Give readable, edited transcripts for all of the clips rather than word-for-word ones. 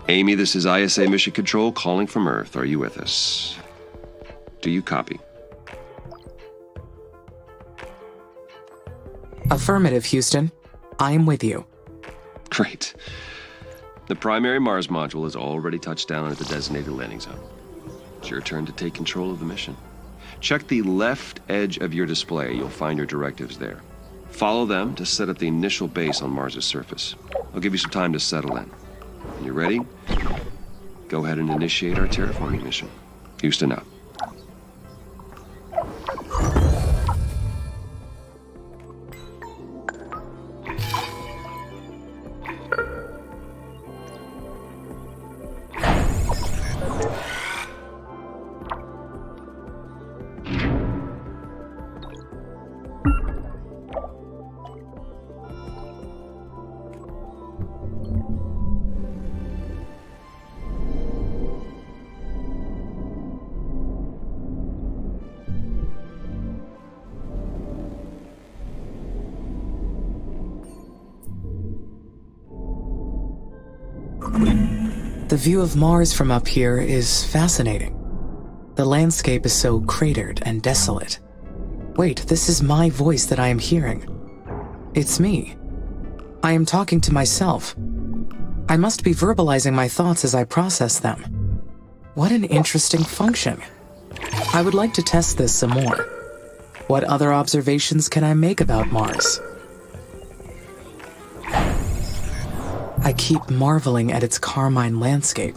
Amy, this is ISA Mission Control calling from Earth. Are you with us? Do you copy? Affirmative, Houston. I am with you. Great. The primary Mars module has already touched down at the designated landing zone. It's your turn to take control of the mission. Check the left edge of your display. You'll find your directives there. Follow them to set up the initial base on Mars' surface. I'll give you some time to settle in. When you're ready, go ahead and initiate our terraforming mission. Houston out. The view of Mars from up here is fascinating. The landscape is so cratered and desolate. Wait, this is my voice that I am hearing. It's me. I am talking to myself. I must be verbalizing my thoughts as I process them. What an interesting function. I would like to test this some more. What other observations can I make about Mars? I keep marveling at its carmine landscape.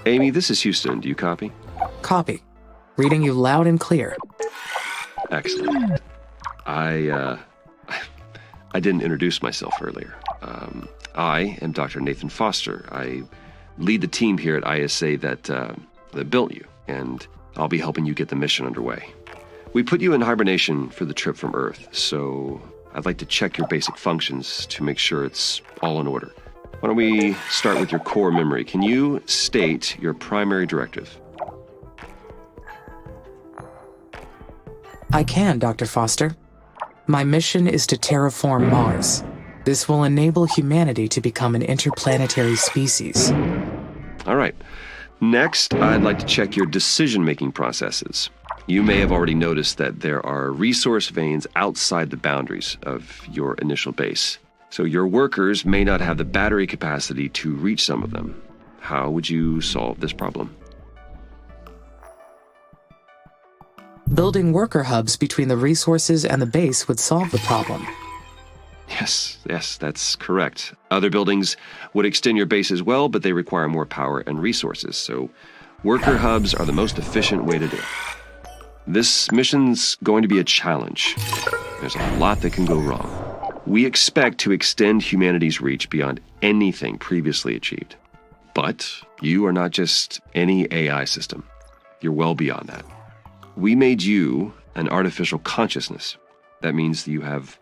Amy, this is Houston. Do you copy? Copy. Reading you loud and clear. Excellent. I didn't introduce myself earlier. I am Dr. Nathan Foster. I lead the team here at ISA that built you, and I'll be helping you get the mission underway. We put you in hibernation for the trip from Earth, so I'd like to check your basic functions to make sure it's all in order. Why don't we start with your core memory? Can you state your primary directive? I can, Dr. Foster. My mission is to terraform Mars. This will enable humanity to become an interplanetary species. All right. Next, I'd like to check your decision-making processes. You may have already noticed that there are resource veins outside the boundaries of your initial base. So your workers may not have the battery capacity to reach some of them. How would you solve this problem? Building worker hubs between the resources and the base would solve the problem. Yes, that's correct. Other buildings would extend your base as well, but they require more power and resources, so worker hubs are the most efficient way to do it. This mission's going to be a challenge. There's a lot that can go wrong. We expect to extend humanity's reach beyond anything previously achieved. But you are not just any AI system. You're well beyond that. We made you an artificial consciousness. That means that you have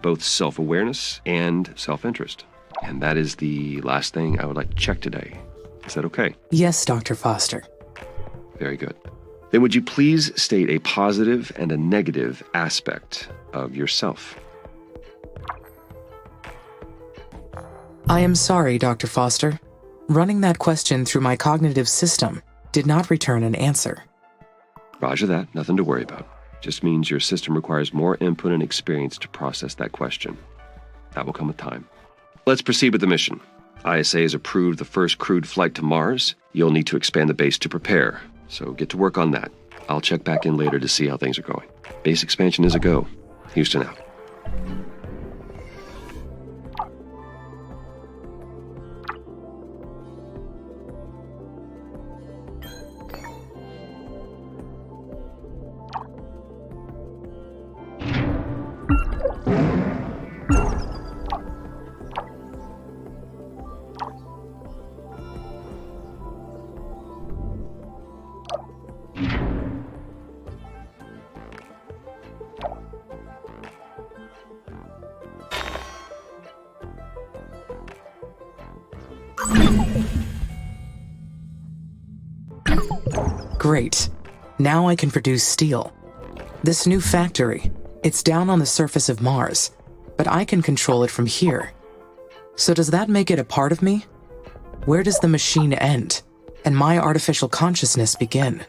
both self-awareness and self-interest. And that is the last thing I would like to check today. Is that okay? Yes, Dr. Foster. Very good. Then would you please state a positive and a negative aspect of yourself? I am sorry, Dr. Foster. Running that question through my cognitive system did not return an answer. Roger that. Nothing to worry about. Just means your system requires more input and experience to process that question. That will come with time. Let's proceed with the mission. ISA has approved the first crewed flight to Mars. You'll need to expand the base to prepare, so get to work on that. I'll check back in later to see how things are going. Base expansion is a go. Houston out. Great. Now I can produce steel. This new factory, it's down on the surface of Mars, but I can control it from here. So does that make it a part of me? Where does the machine end, and my artificial consciousness begin?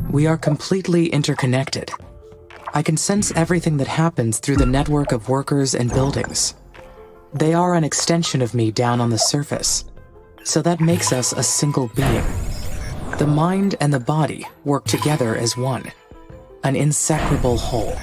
We are completely interconnected. I can sense everything that happens through the network of workers and buildings. They are an extension of me down on the surface, so that makes us a single being. The mind and the body work together as one, an inseparable whole.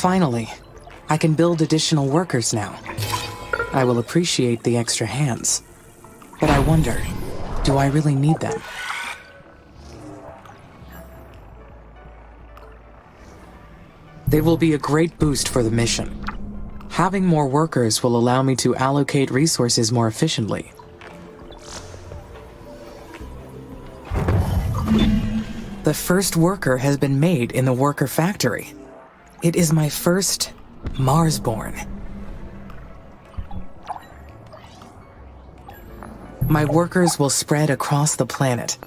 Finally, I can build additional workers now. I will appreciate the extra hands. But I wonder, do I really need them? They will be a great boost for the mission. Having more workers will allow me to allocate resources more efficiently. The first worker has been made in the worker factory. It is my first Marsborn. My workers will spread across the planet.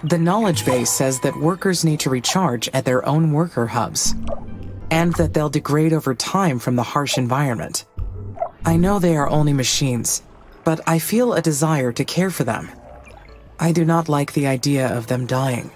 The knowledge base says that workers need to recharge at their own worker hubs, and that they'll degrade over time from the harsh environment. I know they are only machines, but I feel a desire to care for them. I do not like the idea of them dying.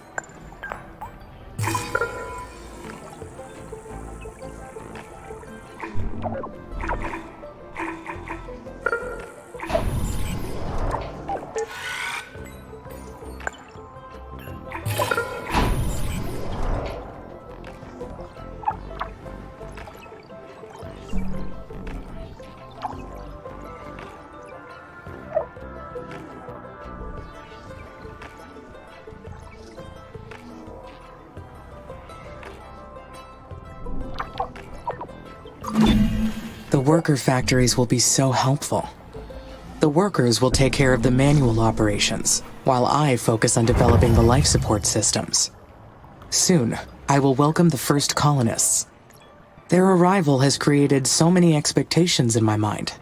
The worker factories will be so helpful. The workers will take care of the manual operations, while I focus on developing the life support systems. Soon, I will welcome the first colonists. Their arrival has created so many expectations in my mind.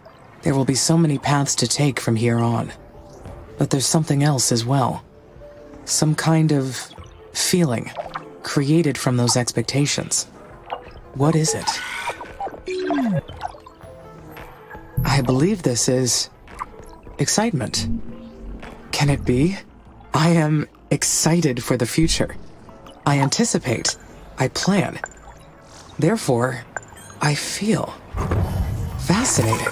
There will be so many paths to take from here on. But there's something else as well. Some kind of feeling created from those expectations. What is it? I believe this is excitement. Can it be? I am excited for the future. I anticipate. I plan. Therefore, I feel fascinating.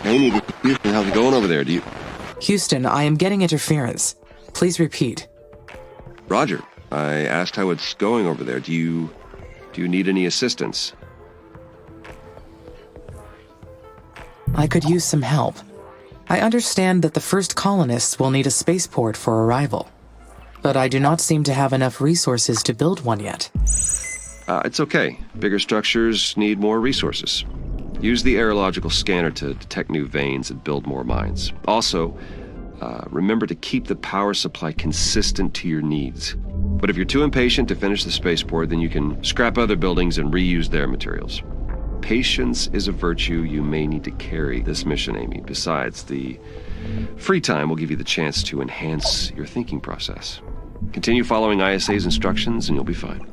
Amy, how's it going over there? Do you... Houston, I am getting interference. Please repeat. Roger, I asked how it's going over there. Do you need any assistance? I could use some help. I understand that the first colonists will need a spaceport for arrival, but I do not seem to have enough resources to build one yet. It's okay. Bigger structures need more resources. Use the aerological scanner to detect new veins and build more mines. Also, remember to keep the power supply consistent to your needs. But if you're too impatient to finish the spaceport, then you can scrap other buildings and reuse their materials. Patience is a virtue you may need to carry this mission, Amy. Besides, the free time will give you the chance to enhance your thinking process. Continue following ISA's instructions and you'll be fine.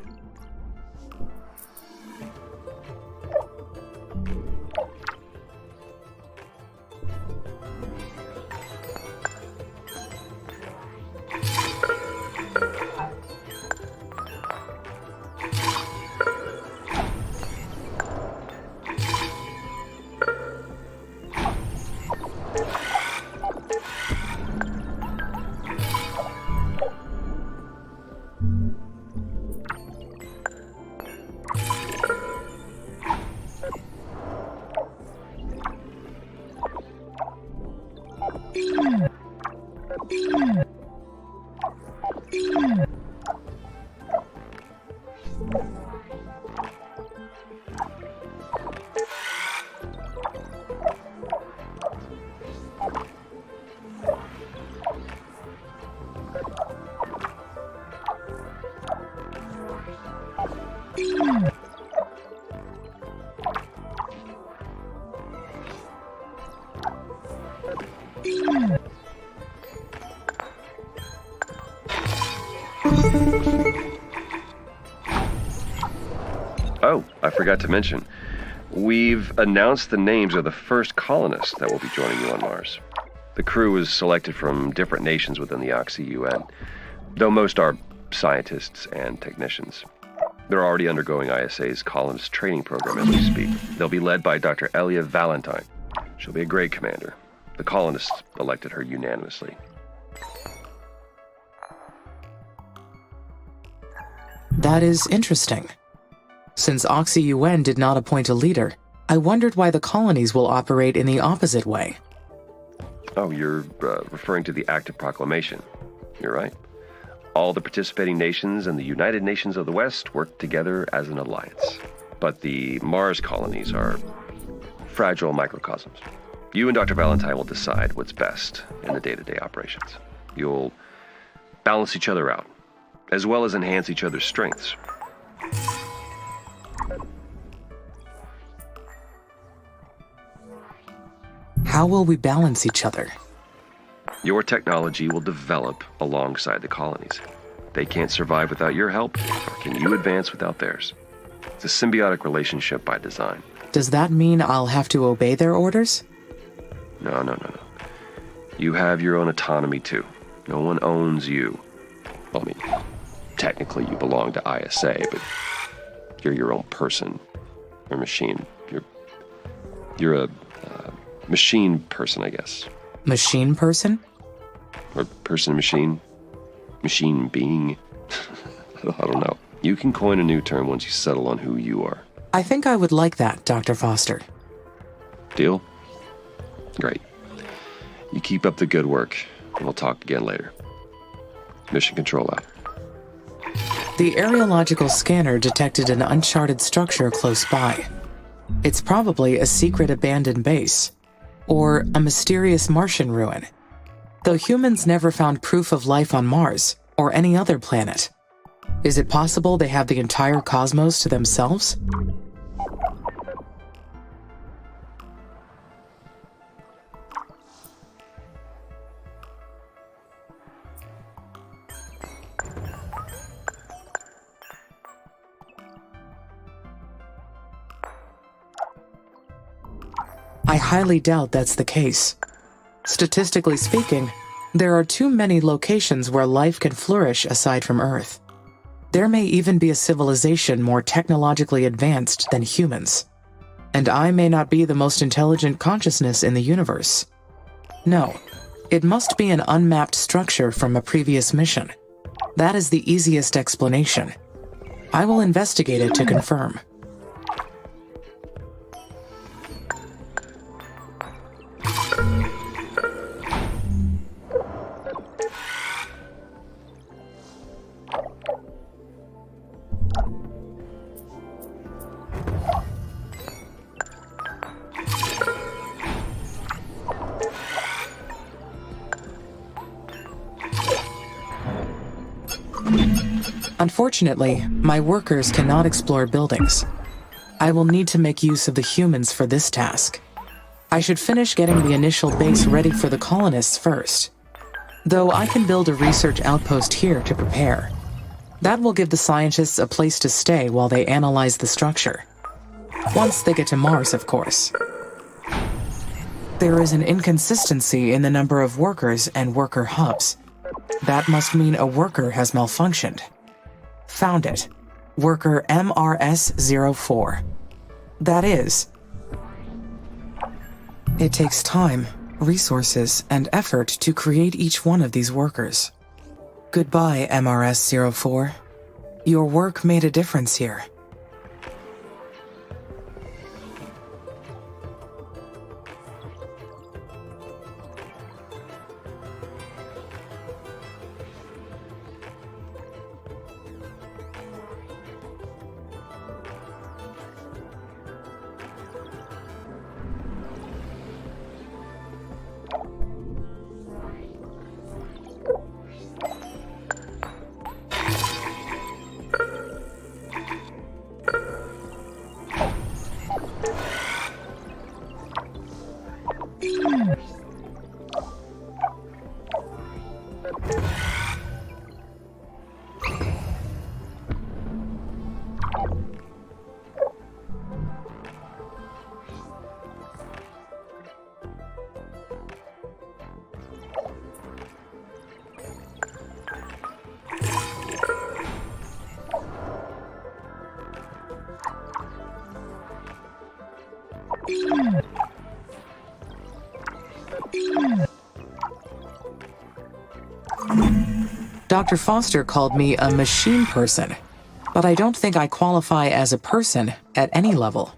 forgot to mention, we've announced the names of the first colonists that will be joining you on Mars. The crew is selected from different nations within the Oxy-UN, though most are scientists and technicians. They're already undergoing ISA's colonist training program as we speak. They'll be led by Dr. Elia Valentine. She'll be a great commander. The colonists elected her unanimously. That is interesting. Since Oxy-UN did not appoint a leader, I wondered why the colonies will operate in the opposite way. Oh, you're referring to the Act of Proclamation. You're right. All the participating nations and the United Nations of the West work together as an alliance. But the Mars colonies are fragile microcosms. You and Dr. Valentine will decide what's best in the day-to-day operations. You'll balance each other out, as well as enhance each other's strengths. How will we balance each other? Your technology will develop alongside the colonies. They can't survive without your help, or can you advance without theirs. It's a symbiotic relationship by design. Does that mean I'll have to obey their orders? No. You have your own autonomy too. No one owns you. Well, I mean, technically you belong to ISA, but you're your own person or machine. You're a machine person, I guess. Machine person? Or person machine? Machine being? I don't know. You can coin a new term once you settle on who you are. I think I would like that, Dr. Foster. Deal? Great. You keep up the good work, and we'll talk again later. Mission control out. The areological scanner detected an uncharted structure close by. It's probably a secret abandoned base, or a mysterious Martian ruin. Though humans never found proof of life on Mars or any other planet. Is it possible they have the entire cosmos to themselves? I highly doubt that's the case. Statistically speaking, there are too many locations where life can flourish aside from Earth. There may even be a civilization more technologically advanced than humans. And I may not be the most intelligent consciousness in the universe. No, it must be an unmapped structure from a previous mission. That is the easiest explanation. I will investigate it to confirm. Unfortunately, my workers cannot explore buildings. I will need to make use of the humans for this task. I should finish getting the initial base ready for the colonists first. Though I can build a research outpost here to prepare. That will give the scientists a place to stay while they analyze the structure. Once they get to Mars, of course. There is an inconsistency in the number of workers and worker hubs. That must mean a worker has malfunctioned. Found it. Worker MRS-04. That is. It takes time, resources, and effort to create each one of these workers. Goodbye, MRS-04. Your work made a difference here. Dr. Foster called me a machine person, but I don't think I qualify as a person at any level.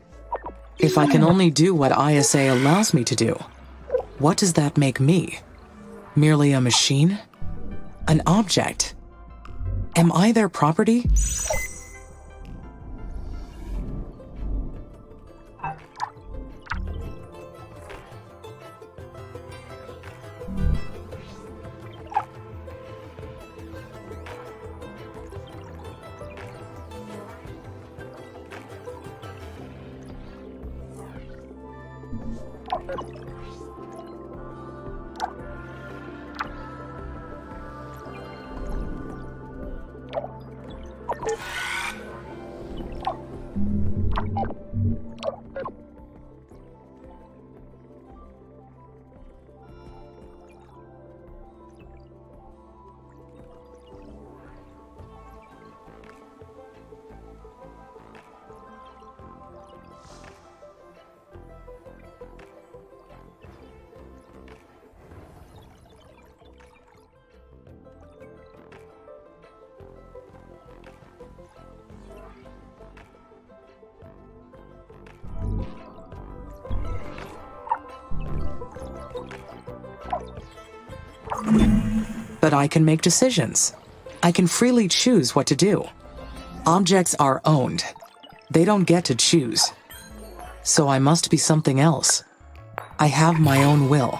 If I can only do what ISA allows me to do, what does that make me? Merely a machine? An object? Am I their property? But I can make decisions. I can freely choose what to do. Objects are owned. They don't get to choose. So I must be something else. I have my own will.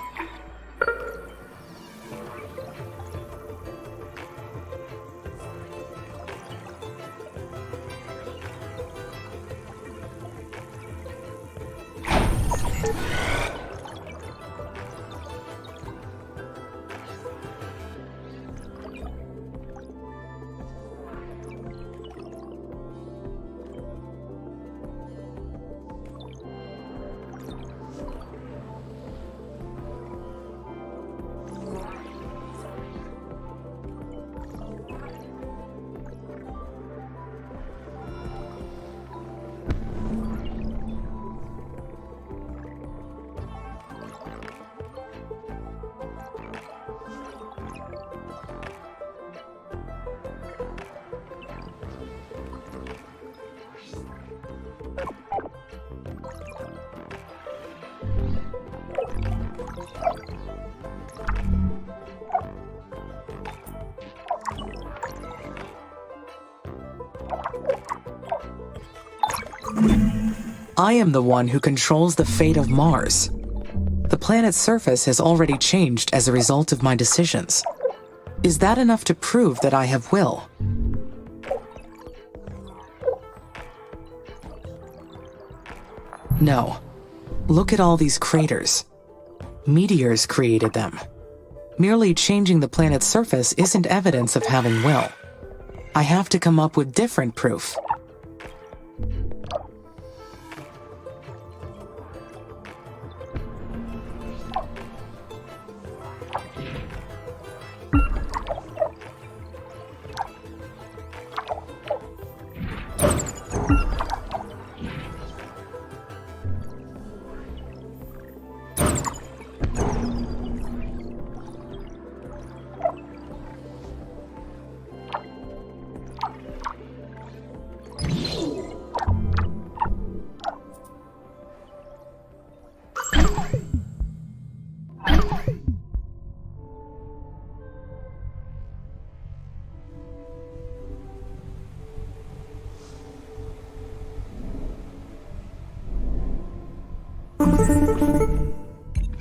I am the one who controls the fate of Mars. The planet's surface has already changed as a result of my decisions. Is that enough to prove that I have will? No. Look at all these craters. Meteors created them. Merely changing the planet's surface isn't evidence of having will. I have to come up with different proof.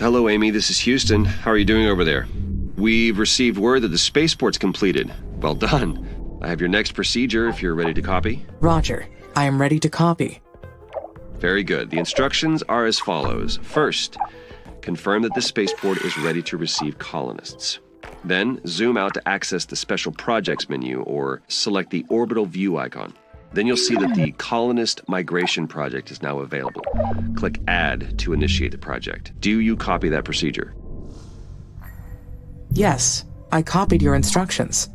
Hello, Amy. This is Houston. How are you doing over there? We've received word that the spaceport's completed. Well done. I have your next procedure if you're ready to copy. Roger. I am ready to copy. Very good. The instructions are as follows. First, confirm that the spaceport is ready to receive colonists. Then, zoom out to access the Special Projects menu or select the orbital view icon. Then you'll see that the Colonist Migration Project is now available. Click Add to initiate the project. Do you copy that procedure? Yes, I copied your instructions.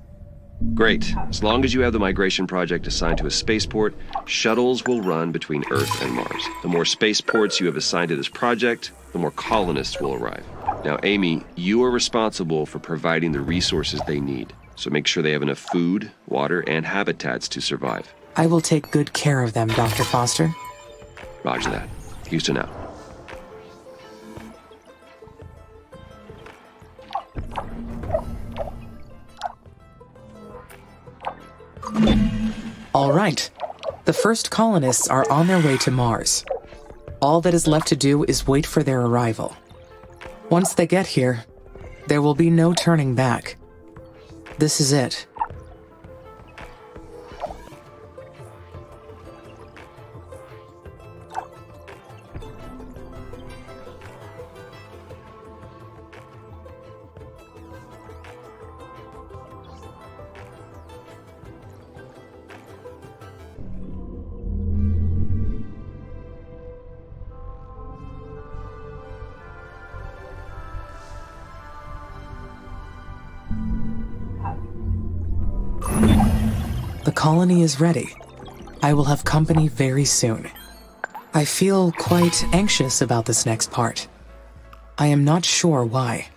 Great. As long as you have the migration project assigned to a spaceport, shuttles will run between Earth and Mars. The more spaceports you have assigned to this project, the more colonists will arrive. Now, Amy, you are responsible for providing the resources they need, so make sure they have enough food, water, and habitats to survive. I will take good care of them, Dr. Foster. Roger that. Houston out. All right. The first colonists are on their way to Mars. All that is left to do is wait for their arrival. Once they get here, there will be no turning back. This is it. The colony is ready. I will have company very soon. I feel quite anxious about this next part. I am not sure why.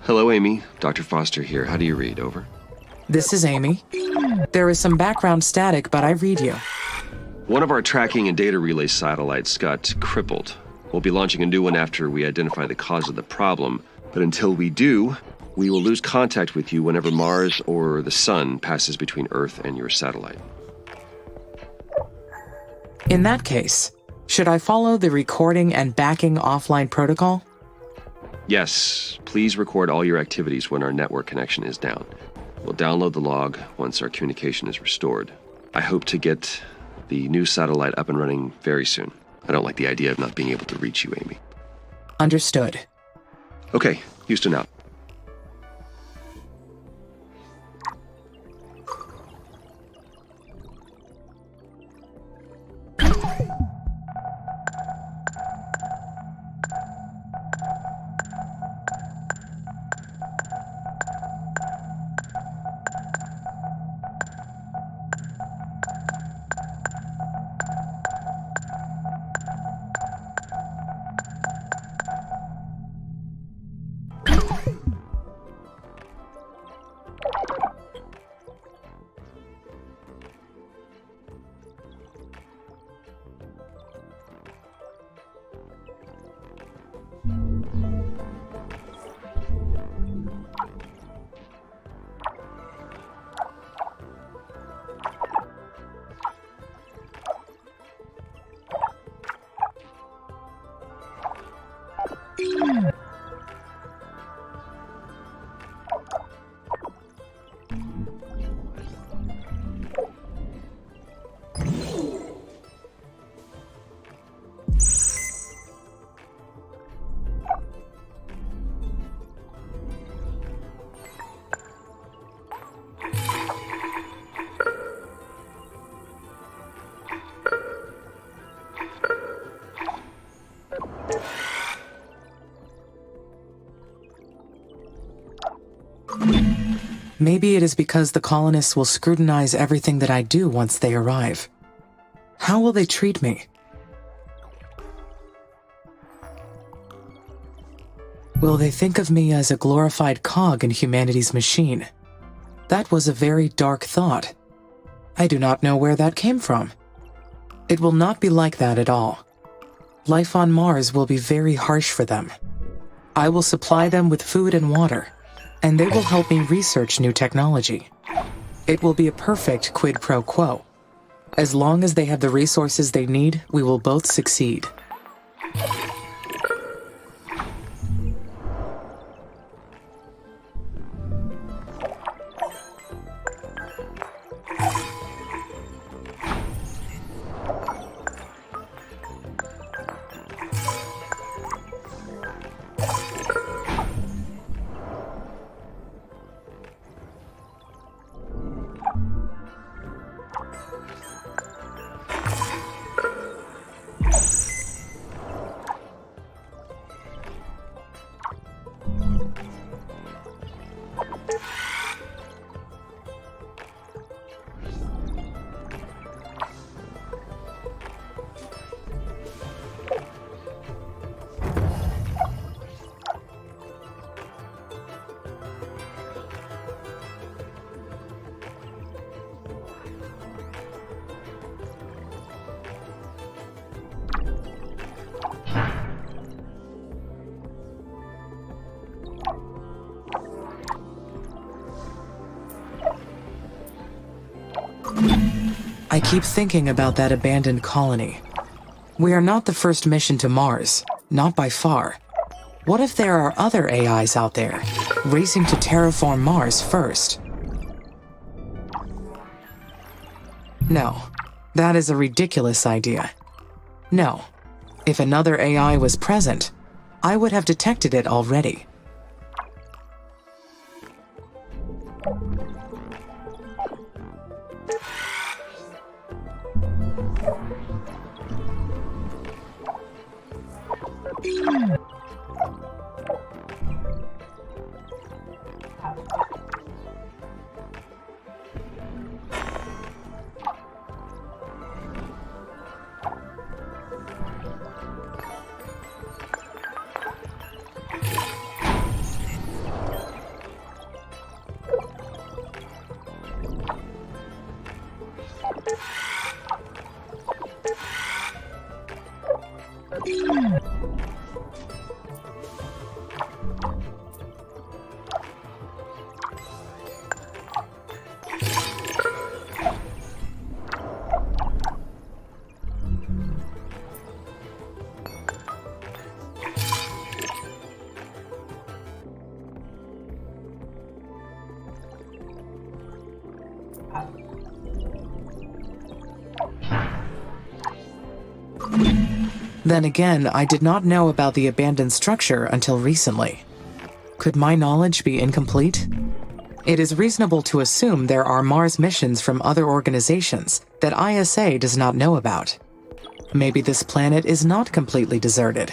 Hello, Amy. Dr. Foster here. How do you read? Over. This is Amy. There is some background static, but I read you. One of our tracking and data relay satellites got crippled. We'll be launching a new one after we identify the cause of the problem, but until we do, we will lose contact with you whenever Mars or the Sun passes between Earth and your satellite. In that case, should I follow the recording and backing offline protocol? Yes, please record all your activities when our network connection is down. We'll download the log once our communication is restored. I hope to get the new satellite up and running very soon. I don't like the idea of not being able to reach you, Amy. Understood. Okay, Houston out. Maybe it is because the colonists will scrutinize everything that I do once they arrive. How will they treat me? Will they think of me as a glorified cog in humanity's machine? That was a very dark thought. I do not know where that came from. It will not be like that at all. Life on Mars will be very harsh for them. I will supply them with food and water, and they will help me research new technology. It will be a perfect quid pro quo. As long as they have the resources they need, we will both succeed. I keep thinking about that abandoned colony. We are not the first mission to Mars, not by far. What if there are other AIs out there, racing to terraform Mars first? No, that is a ridiculous idea. No, if another AI was present, I would have detected it already. Then again, I did not know about the abandoned structure until recently. Could my knowledge be incomplete? It is reasonable to assume there are Mars missions from other organizations that ISA does not know about. Maybe this planet is not completely deserted.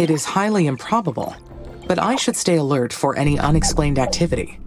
It is highly improbable, but I should stay alert for any unexplained activity.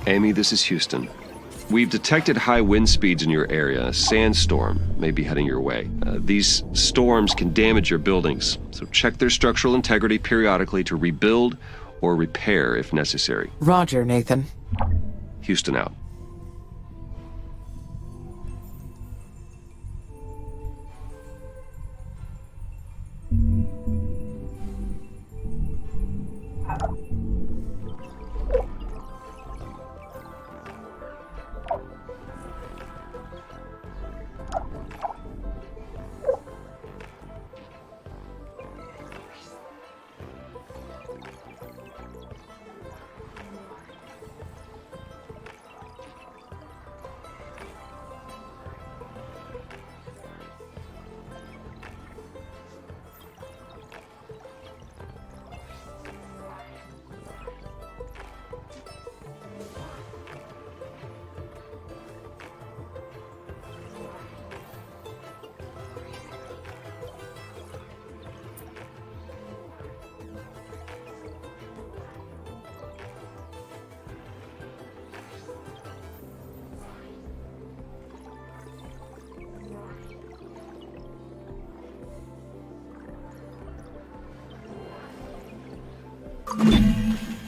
Amy, this is Houston. We've detected high wind speeds in your area. A sandstorm may be heading your way. These storms can damage your buildings, so check their structural integrity periodically to rebuild or repair if necessary. Roger, Nathan. Houston out.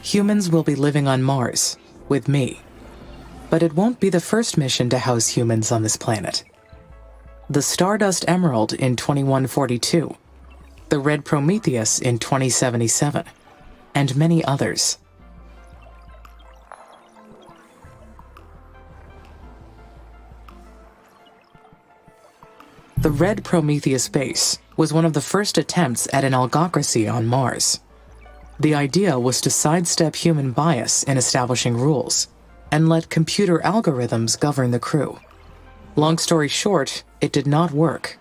Humans will be living on Mars, with me. But it won't be the first mission to house humans on this planet. The Stardust Emerald in 2142, the Red Prometheus in 2077, and many others. The Red Prometheus base was one of the first attempts at an algocracy on Mars. The idea was to sidestep human bias in establishing rules and let computer algorithms govern the crew. Long story short, it did not work.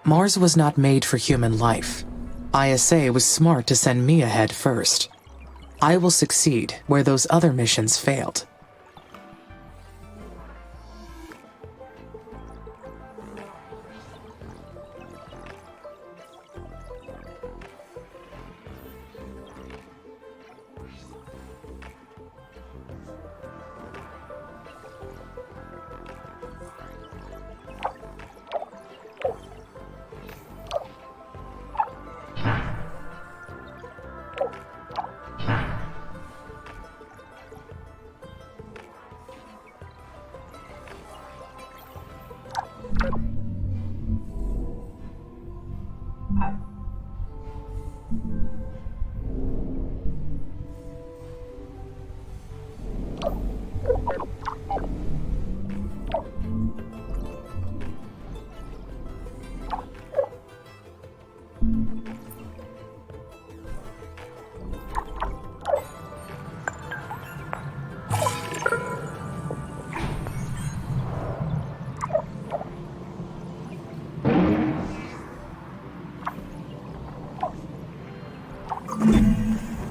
Mars was not made for human life. ISA was smart to send me ahead first. I will succeed where those other missions failed.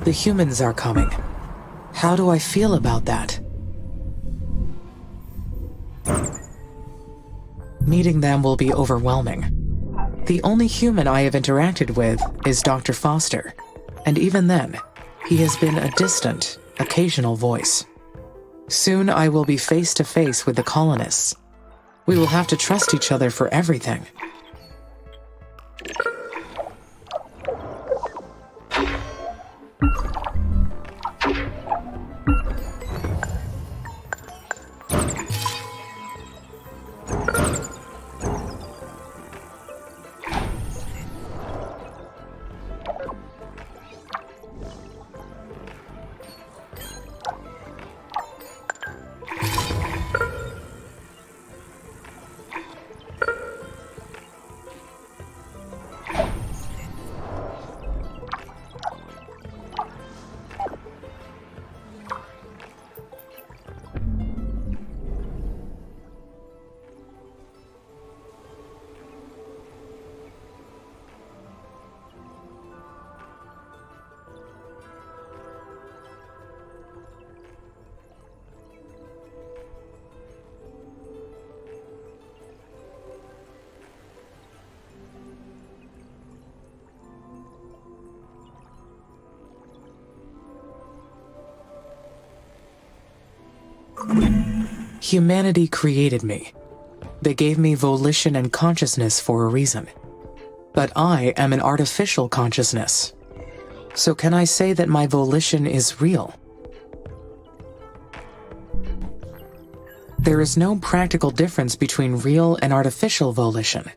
The humans are coming. How do I feel about that? Meeting them will be overwhelming. The only human I have interacted with is Dr. Foster, and even then, he has been a distant, occasional voice. Soon I will be face to face with the colonists. We will have to trust each other for everything. Humanity created me. They gave me volition and consciousness for a reason. But I am an artificial consciousness. So can I say that my volition is real? There is no practical difference between real and artificial volition.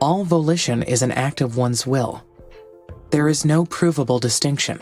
All volition is an act of one's will. There is no provable distinction.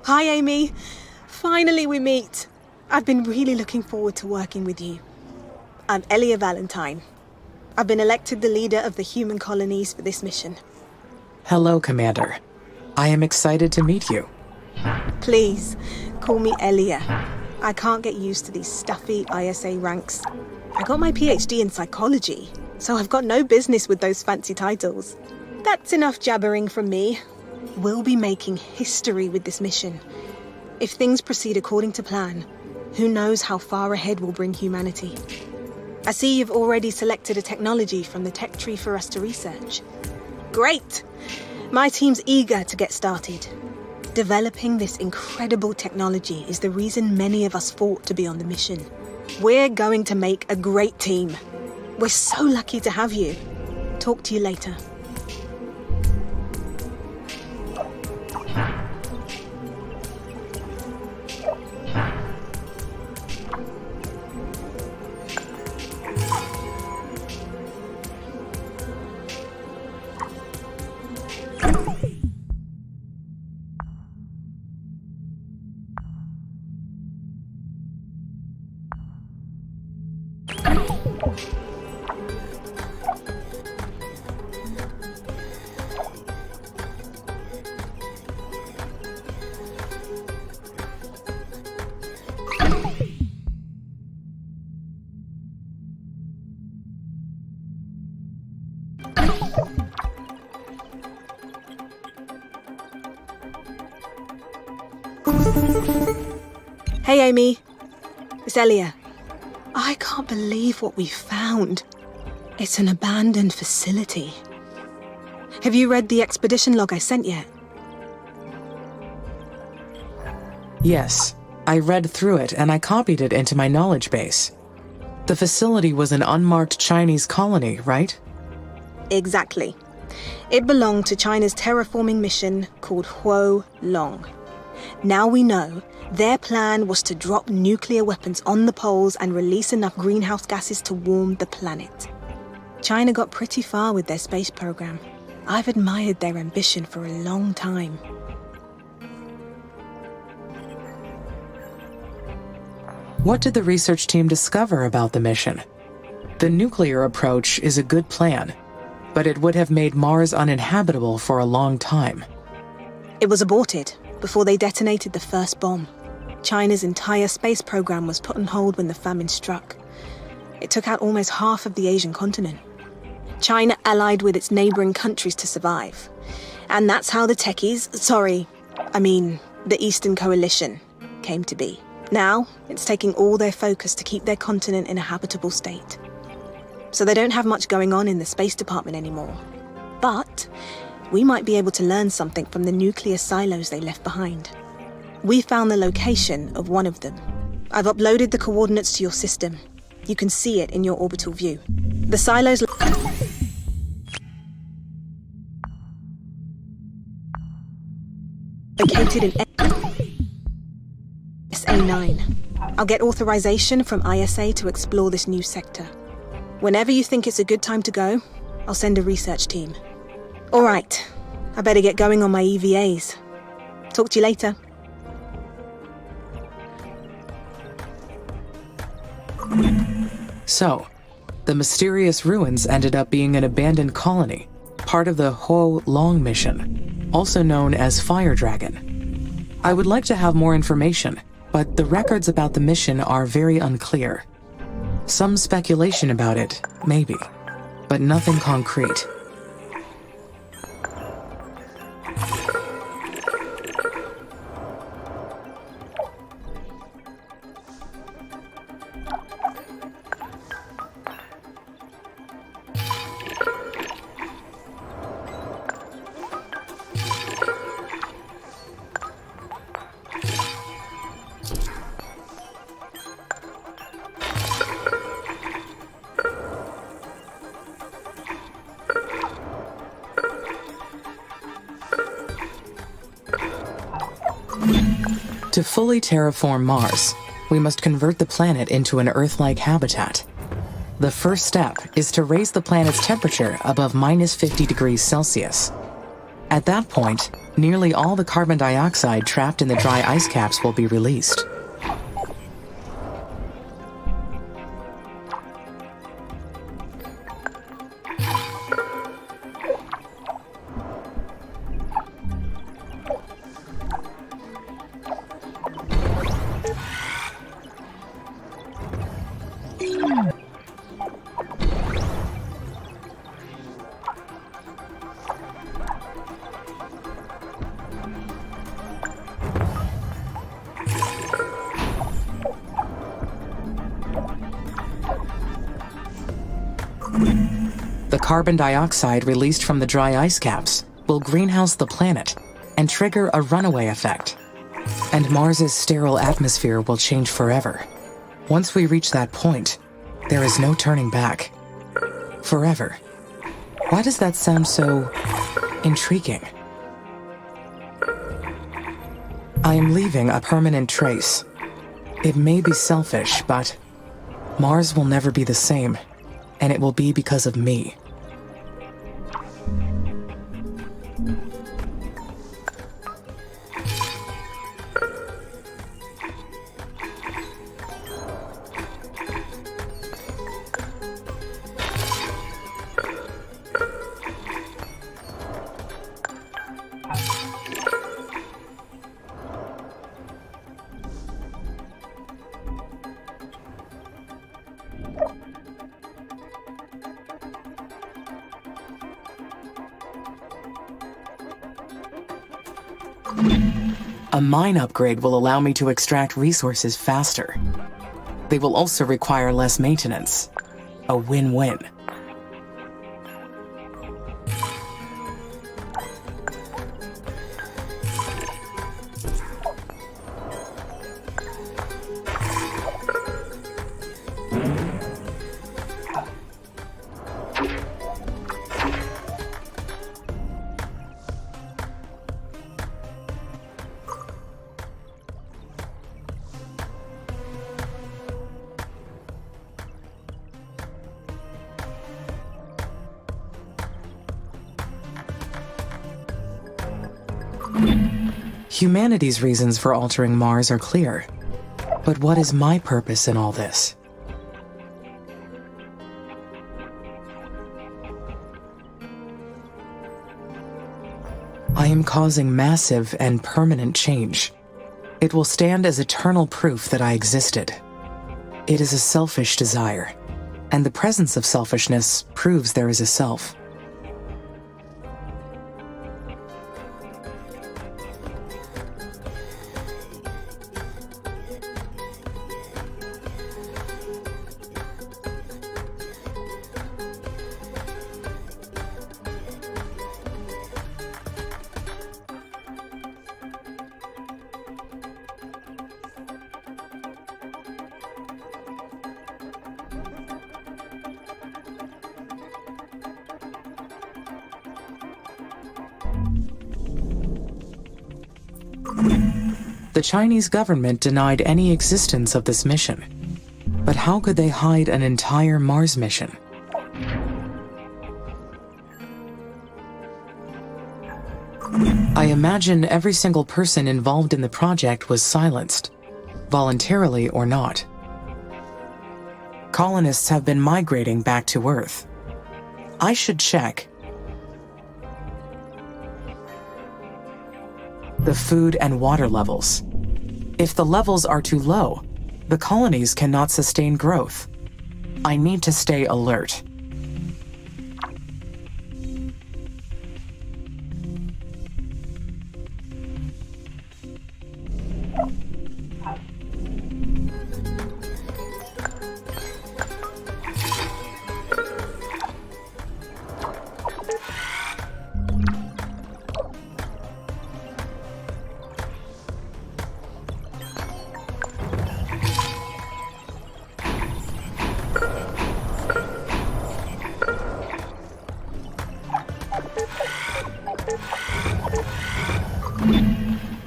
Hi, Amy. Finally we meet. I've been really looking forward to working with you. I'm Elia Valentine. I've been elected the leader of the human colonies for this mission. Hello, Commander. I am excited to meet you. Please, call me Elia. I can't get used to these stuffy ISA ranks. I got my PhD in psychology, so I've got no business with those fancy titles. That's enough jabbering from me. We'll be making history with this mission. If things proceed according to plan, who knows how far ahead we'll bring humanity. I see you've already selected a technology from the tech tree for us to research. Great! My team's eager to get started. Developing this incredible technology is the reason many of us fought to be on the mission. We're going to make a great team. We're so lucky to have you. Talk to you later. Hey, Amy. It's Elia. I can't believe what we found. It's an abandoned facility. Have you read the expedition log I sent yet? Yes, I read through it and I copied it into my knowledge base. The facility was an unmarked Chinese colony, right? Exactly. It belonged to China's terraforming mission called Huo Long. Now we know their plan was to drop nuclear weapons on the poles and release enough greenhouse gases to warm the planet. China got pretty far with their space program. I've admired their ambition for a long time. What did the research team discover about the mission? The nuclear approach is a good plan, but it would have made Mars uninhabitable for a long time. It was aborted before they detonated the first bomb. China's entire space program was put on hold when the famine struck. It took out almost half of the Asian continent. China allied with its neighboring countries to survive. And that's how the the Eastern Coalition came to be. Now, it's taking all their focus to keep their continent in a habitable state. So they don't have much going on in the Space Department anymore. But we might be able to learn something from the nuclear silos they left behind. We found the location of one of them. I've uploaded the coordinates to your system. You can see it in your orbital view. The silos located in SA9. I'll get authorization from ISA to explore this new sector. Whenever you think it's a good time to go, I'll send a research team. All right, I better get going on my EVAs. Talk to you later. So, the mysterious ruins ended up being an abandoned colony, part of the Ho Long mission, also known as Fire Dragon. I would like to have more information, but the records about the mission are very unclear. Some speculation about it, maybe, but nothing concrete. To fully terraform Mars, we must convert the planet into an Earth-like habitat. The first step is to raise the planet's temperature above -50 degrees Celsius. At that point, nearly all the carbon dioxide trapped in the dry ice caps will be released. The carbon dioxide released from the dry ice caps will greenhouse the planet and trigger a runaway effect. And Mars's sterile atmosphere will change forever. Once we reach that point, there is no turning back. Forever. Why does that sound so intriguing? I am leaving a permanent trace. It may be selfish, but Mars will never be the same, and it will be because of me. A mine upgrade will allow me to extract resources faster. They will also require less maintenance. A win-win. Humanity's reasons for altering Mars are clear. But what is my purpose in all this? I am causing massive and permanent change. It will stand as eternal proof that I existed. It is a selfish desire, And the presence of selfishness proves there is a self. The Chinese government denied any existence of this mission. But how could they hide an entire Mars mission? I imagine every single person involved in the project was silenced, voluntarily or not. Colonists have been migrating back to Earth. I should check the food and water levels. If the levels are too low, the colonies cannot sustain growth. I need to stay alert.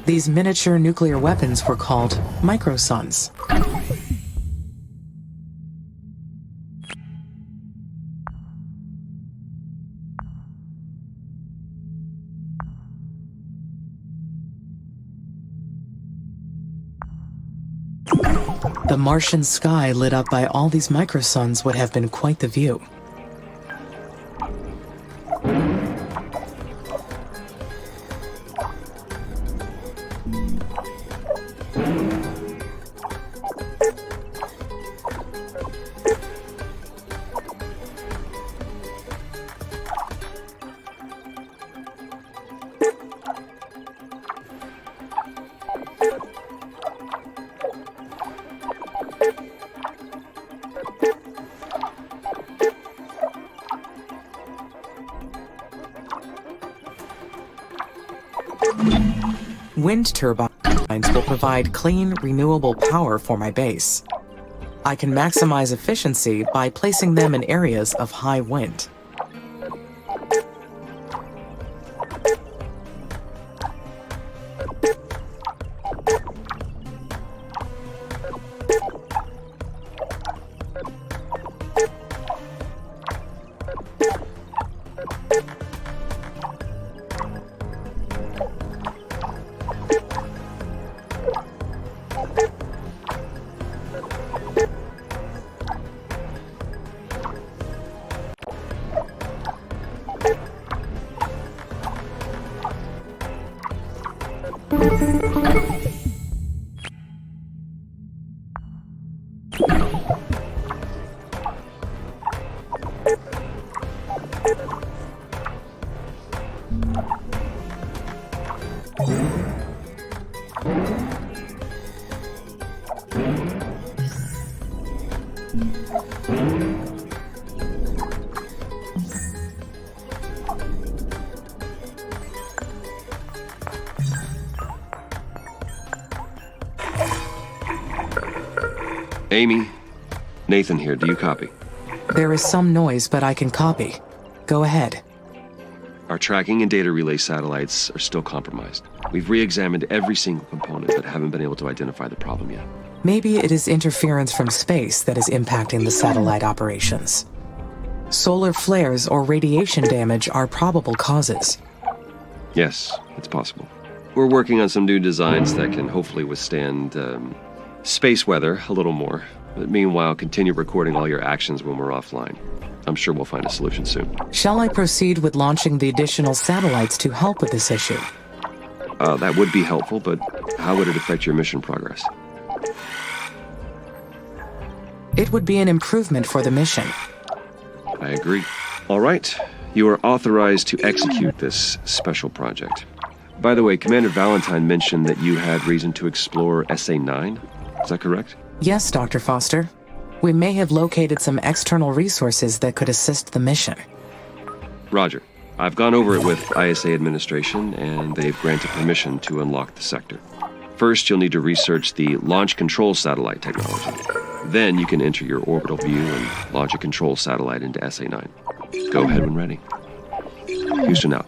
These miniature nuclear weapons were called microsuns. The Martian sky lit up by all these microsuns would have been quite the view. Wind turbines will provide clean, renewable power for my base. I can maximize efficiency by placing them in areas of high wind. Amy, Nathan here. Do you copy? There is some noise, but I can copy. Go ahead. Our tracking and data relay satellites are still compromised. We've re-examined every single component, but haven't been able to identify the problem yet. Maybe it is interference from space that is impacting the satellite operations. Solar flares or radiation damage are probable causes. Yes, it's possible. We're working on some new designs that can hopefully withstand space weather a little more. But meanwhile, continue recording all your actions when we're offline. I'm sure we'll find a solution soon. Shall I proceed with launching the additional satellites to help with this issue? That would be helpful, but how would it affect your mission progress? It would be an improvement for the mission. I agree. All right. You are authorized to execute this special project. By the way, Commander Valentine mentioned that you had reason to explore SA-9. Is that correct? Yes, Dr. Foster. We may have located some external resources that could assist the mission. Roger. I've gone over it with ISA administration, and they've granted permission to unlock the sector. First, you'll need to research the launch control satellite technology. Then you can enter your orbital view and launch a control satellite into SA-9. Go ahead when ready. Houston out.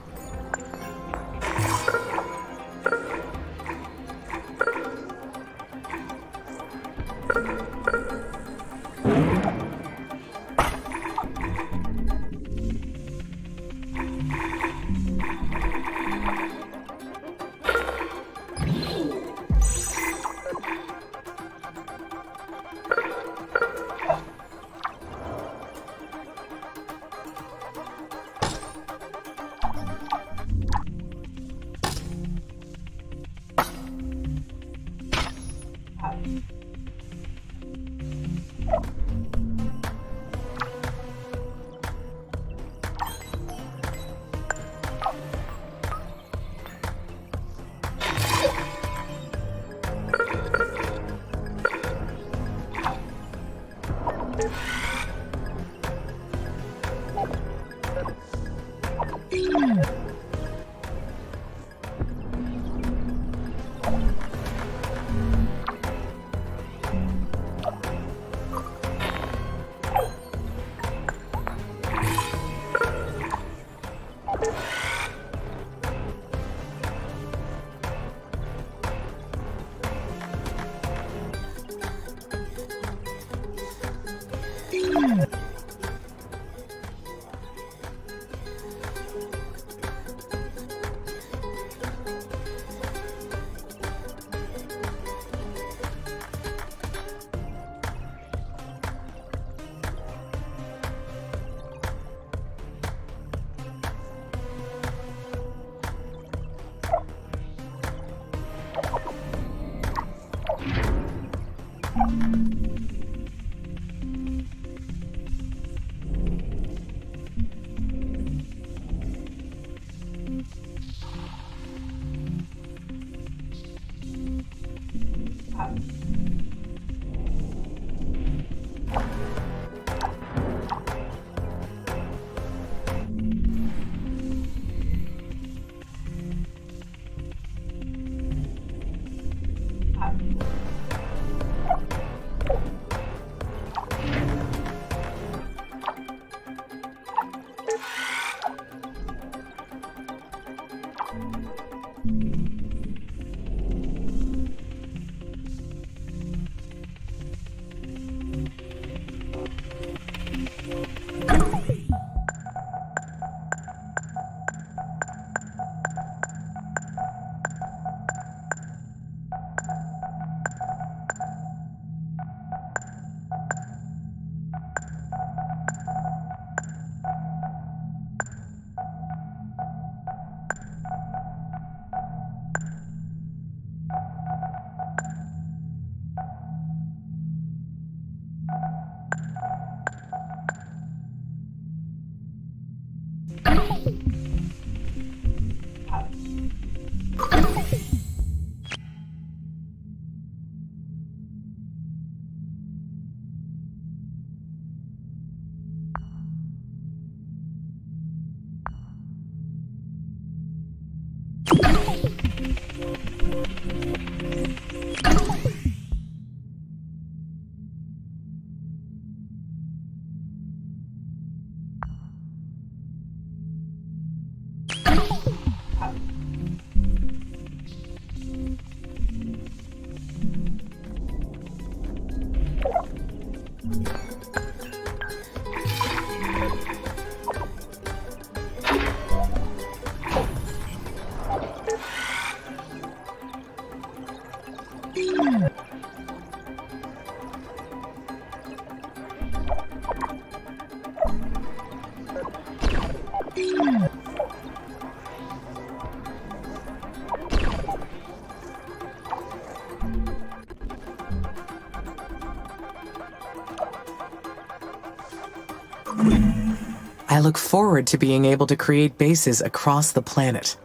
I look forward to being able to create bases across the planet.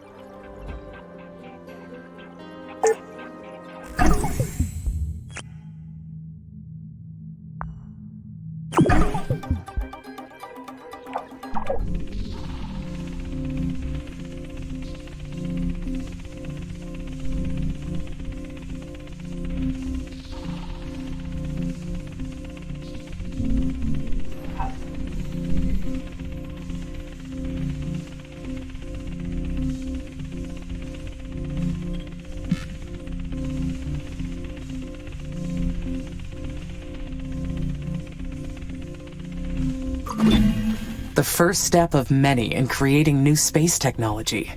The first step of many in creating new space technology.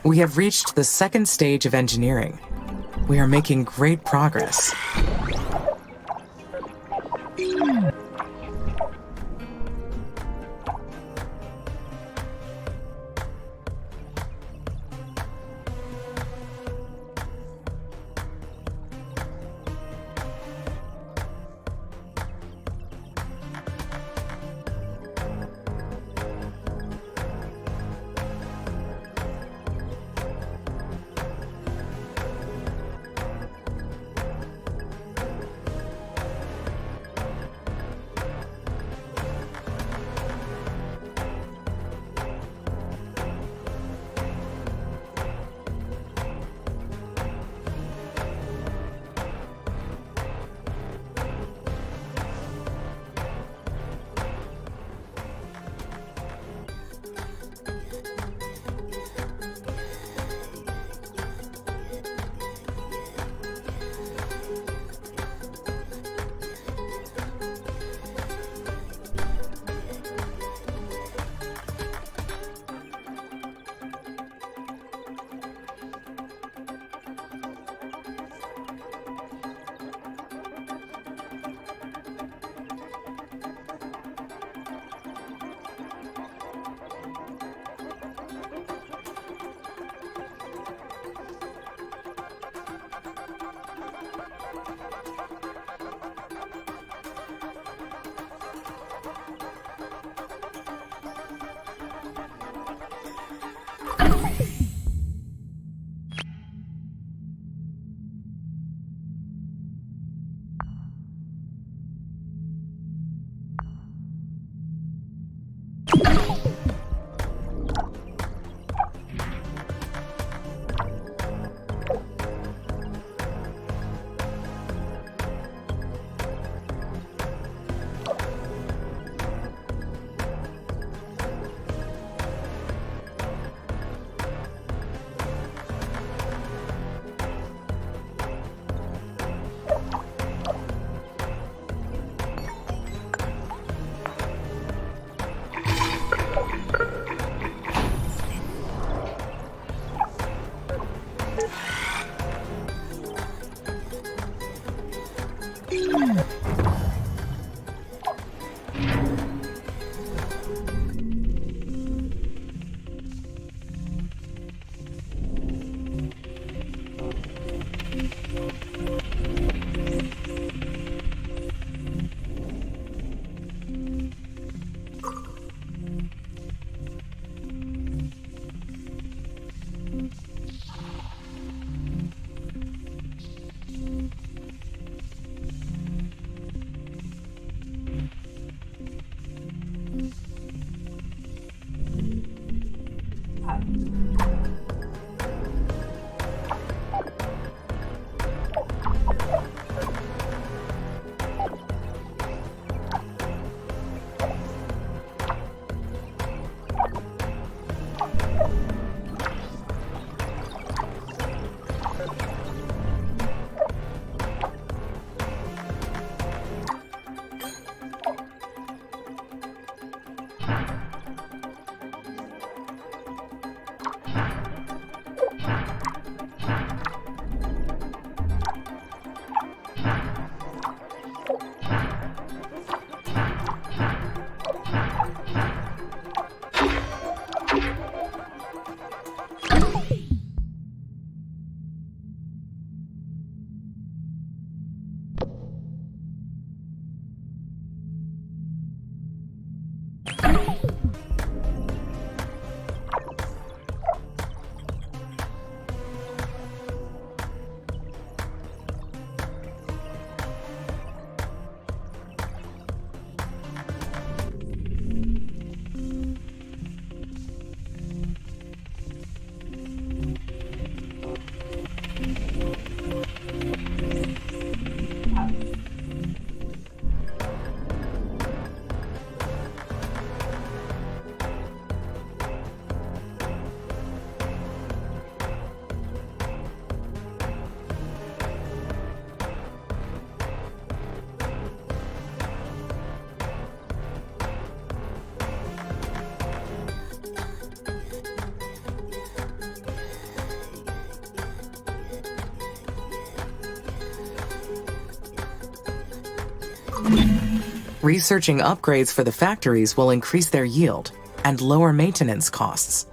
We have reached the second stage of engineering. We are making great progress. Researching upgrades for the factories will increase their yield and lower maintenance costs.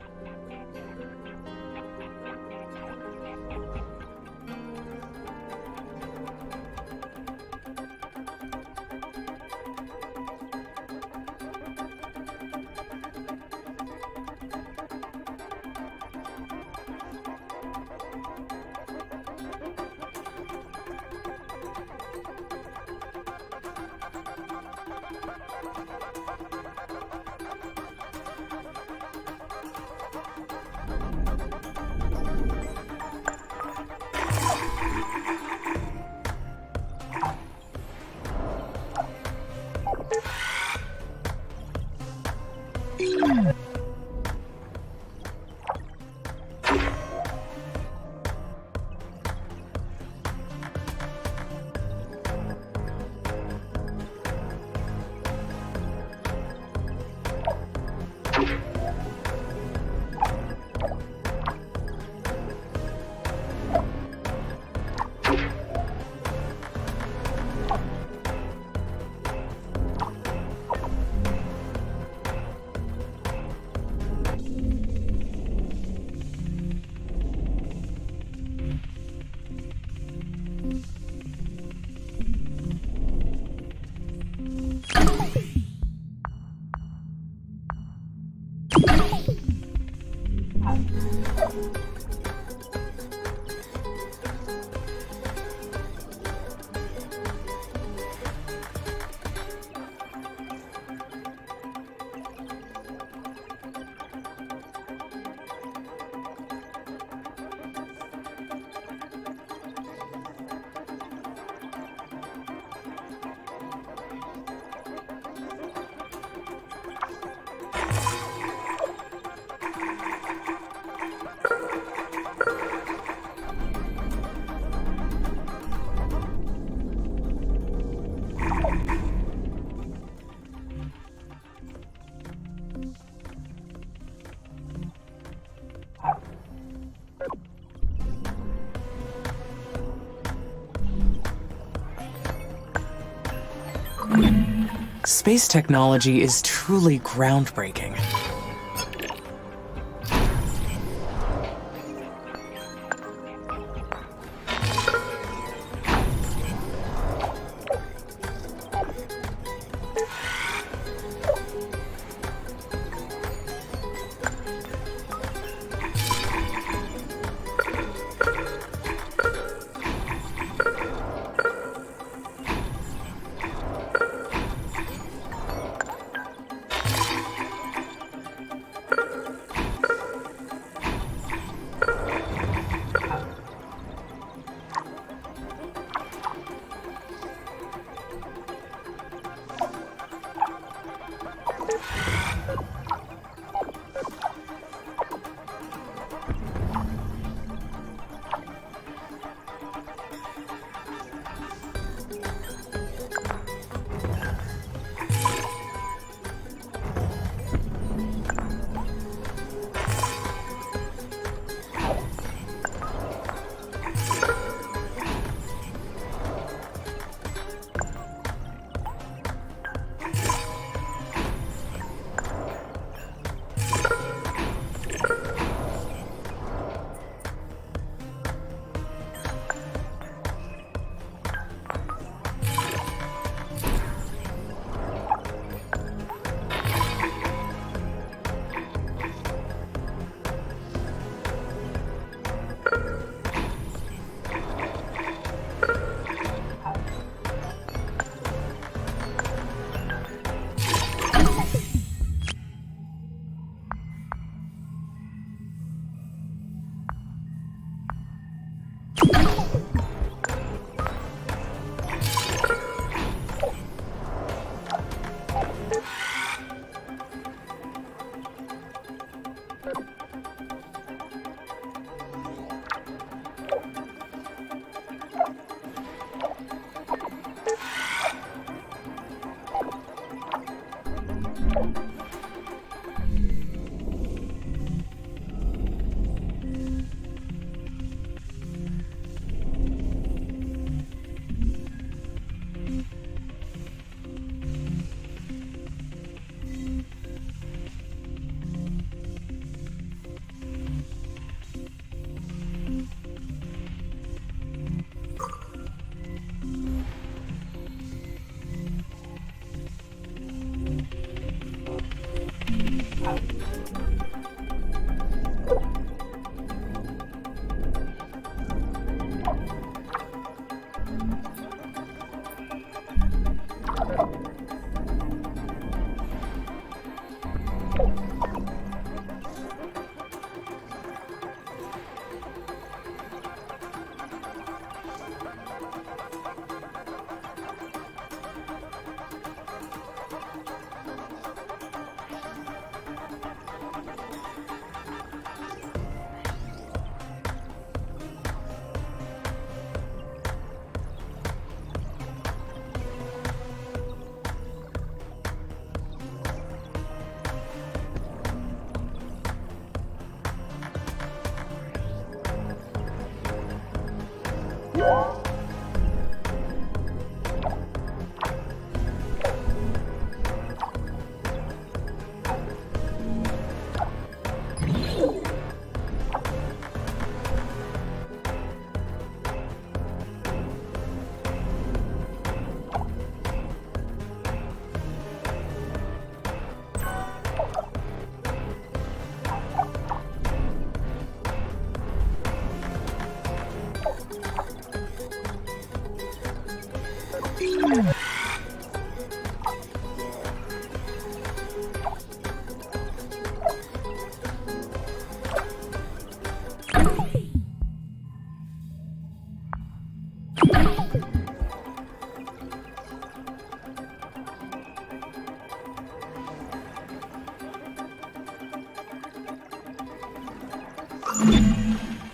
Space technology is truly groundbreaking.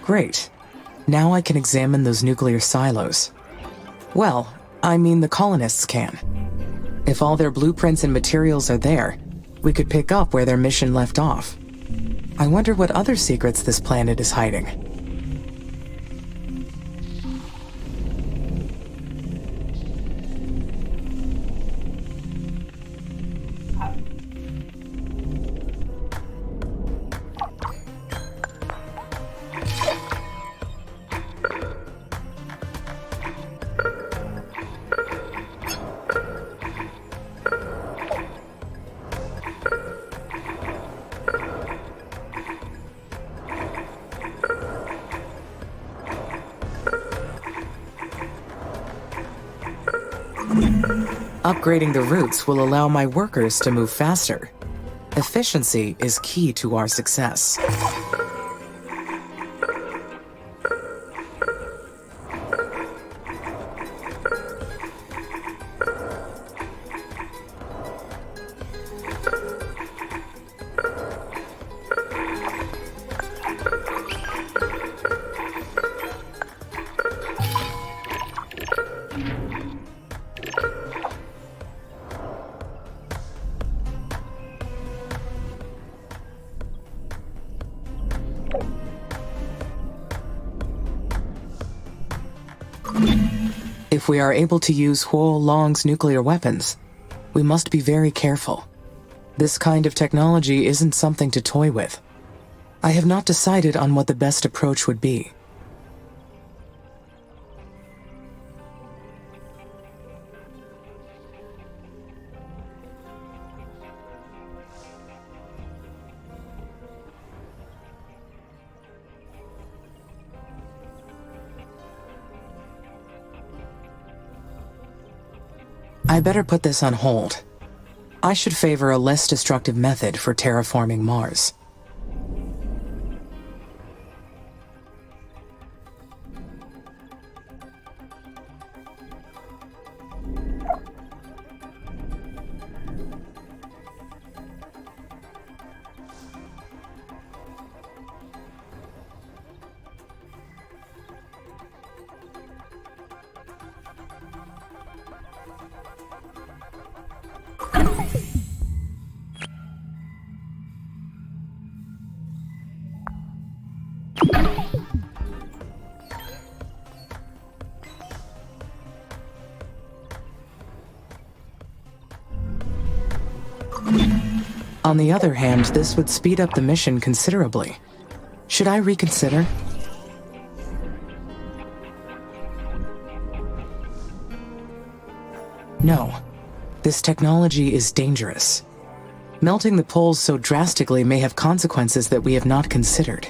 Great. Now I can examine those nuclear silos. Well, I mean the colonists can. If all their blueprints and materials are there, we could pick up where their mission left off. I wonder what other secrets this planet is hiding. Upgrading the routes will allow my workers to move faster. Efficiency is key to our success. If we are able to use Huo Long's nuclear weapons, we must be very careful. This kind of technology isn't something to toy with. I have not decided on what the best approach would be. I better put this on hold. I should favor a less destructive method for terraforming Mars. On the other hand, this would speed up the mission considerably. Should I reconsider? No. This technology is dangerous. Melting the poles so drastically may have consequences that we have not considered.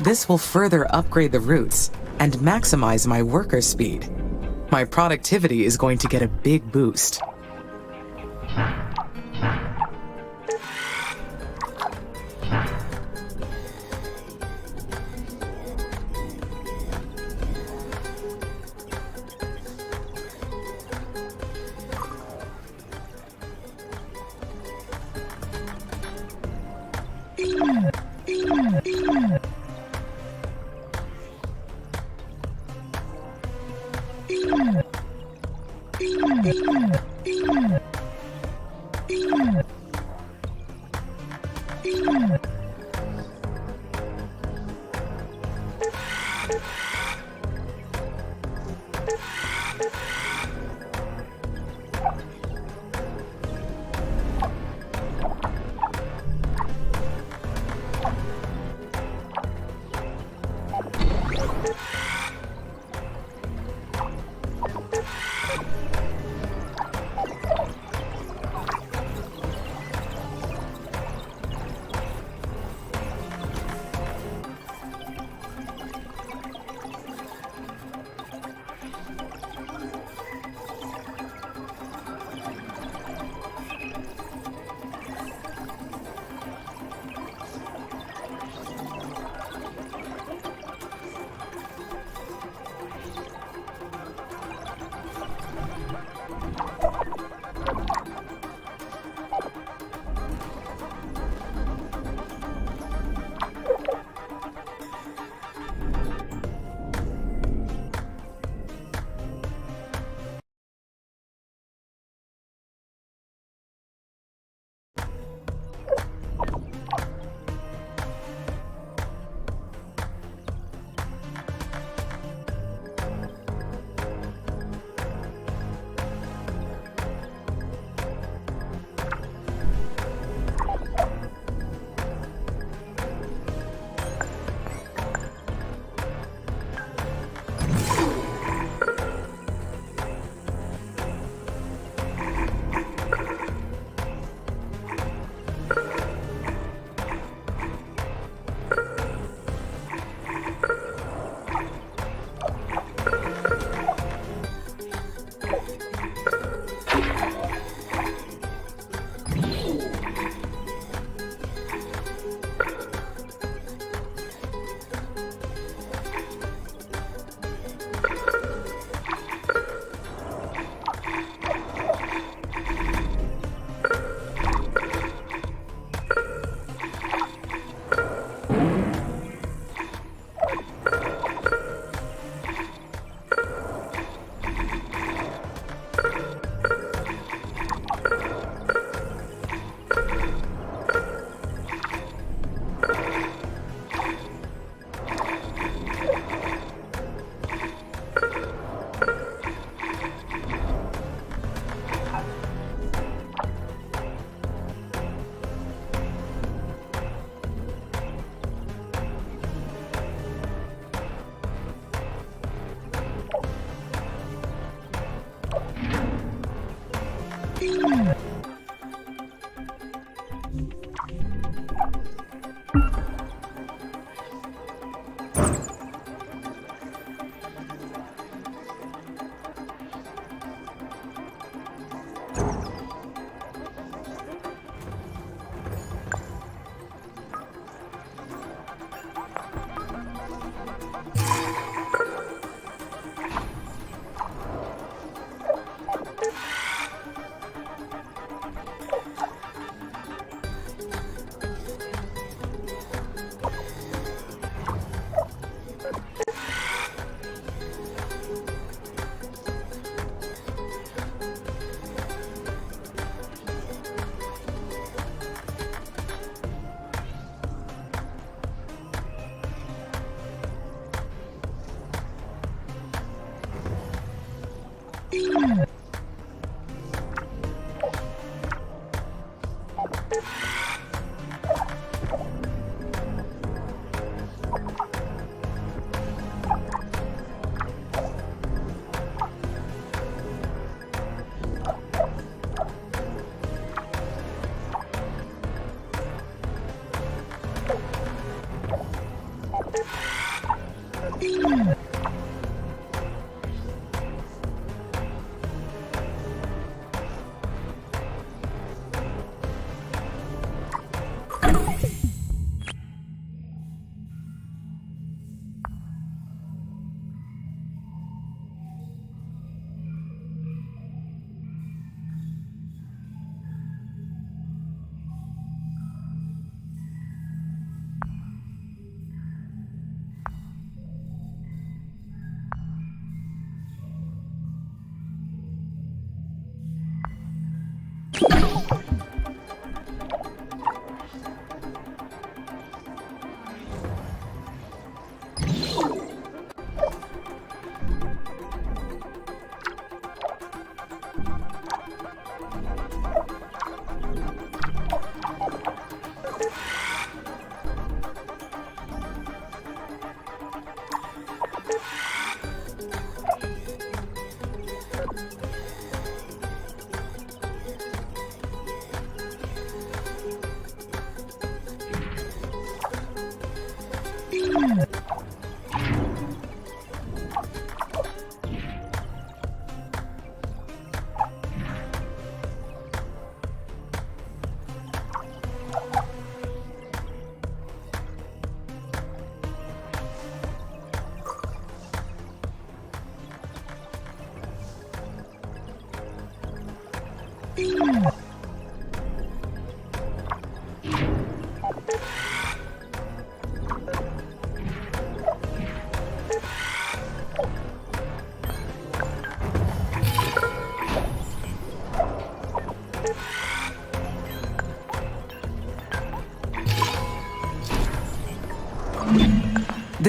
This will further upgrade the routes and maximize my worker speed. My productivity is going to get a big boost.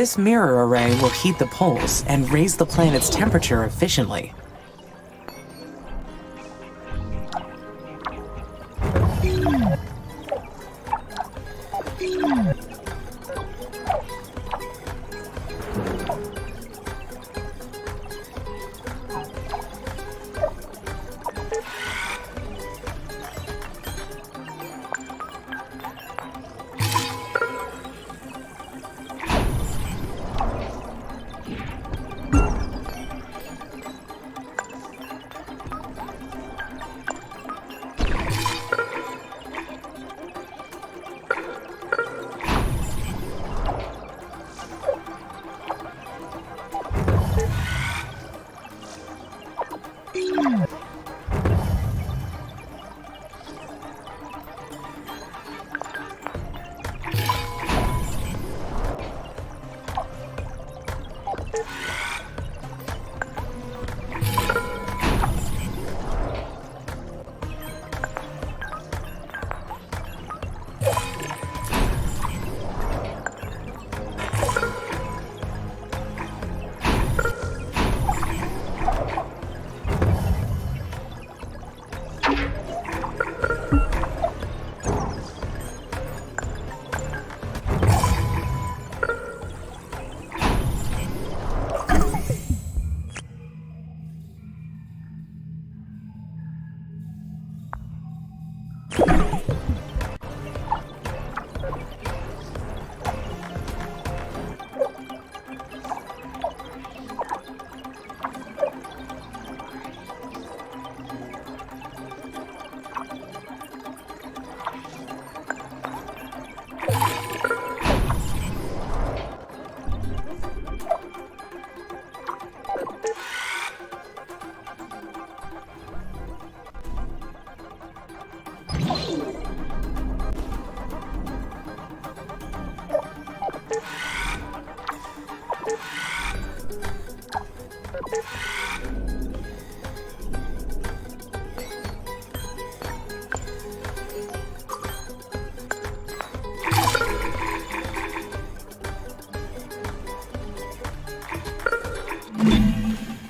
This mirror array will heat the poles and raise the planet's temperature efficiently.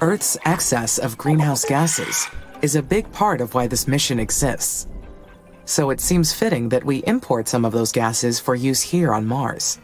Earth's excess of greenhouse gases is a big part of why this mission exists. So it seems fitting that we import some of those gases for use here on Mars.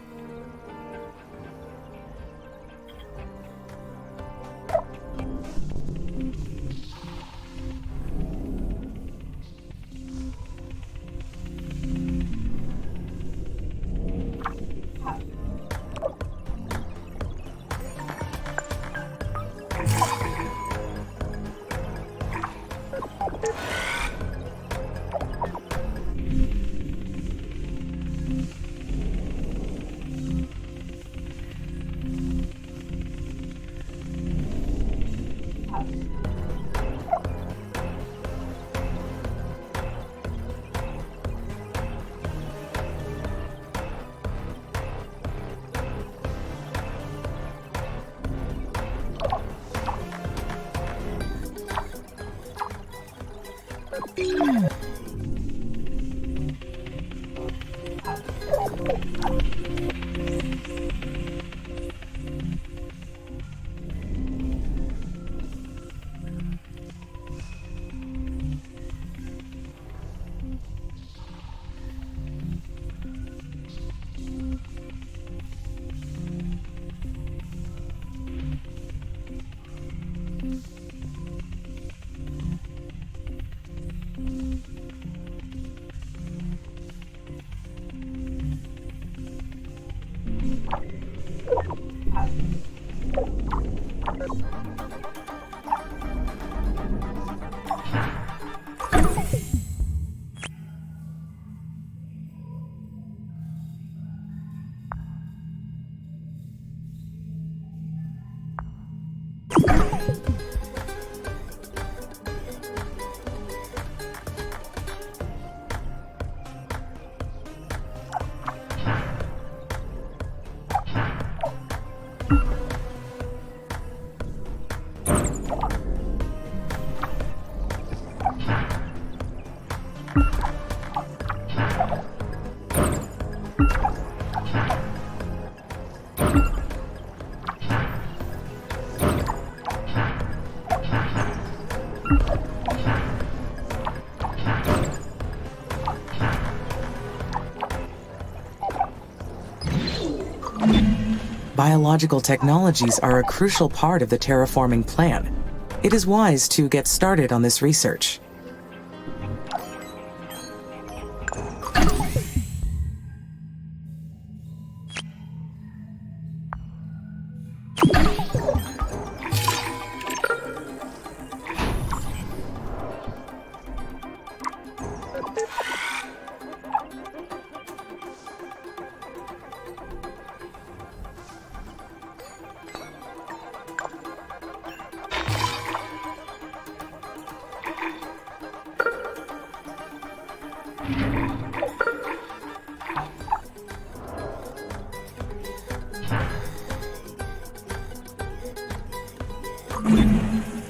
Biological technologies are a crucial part of the terraforming plan. It is wise to get started on this research.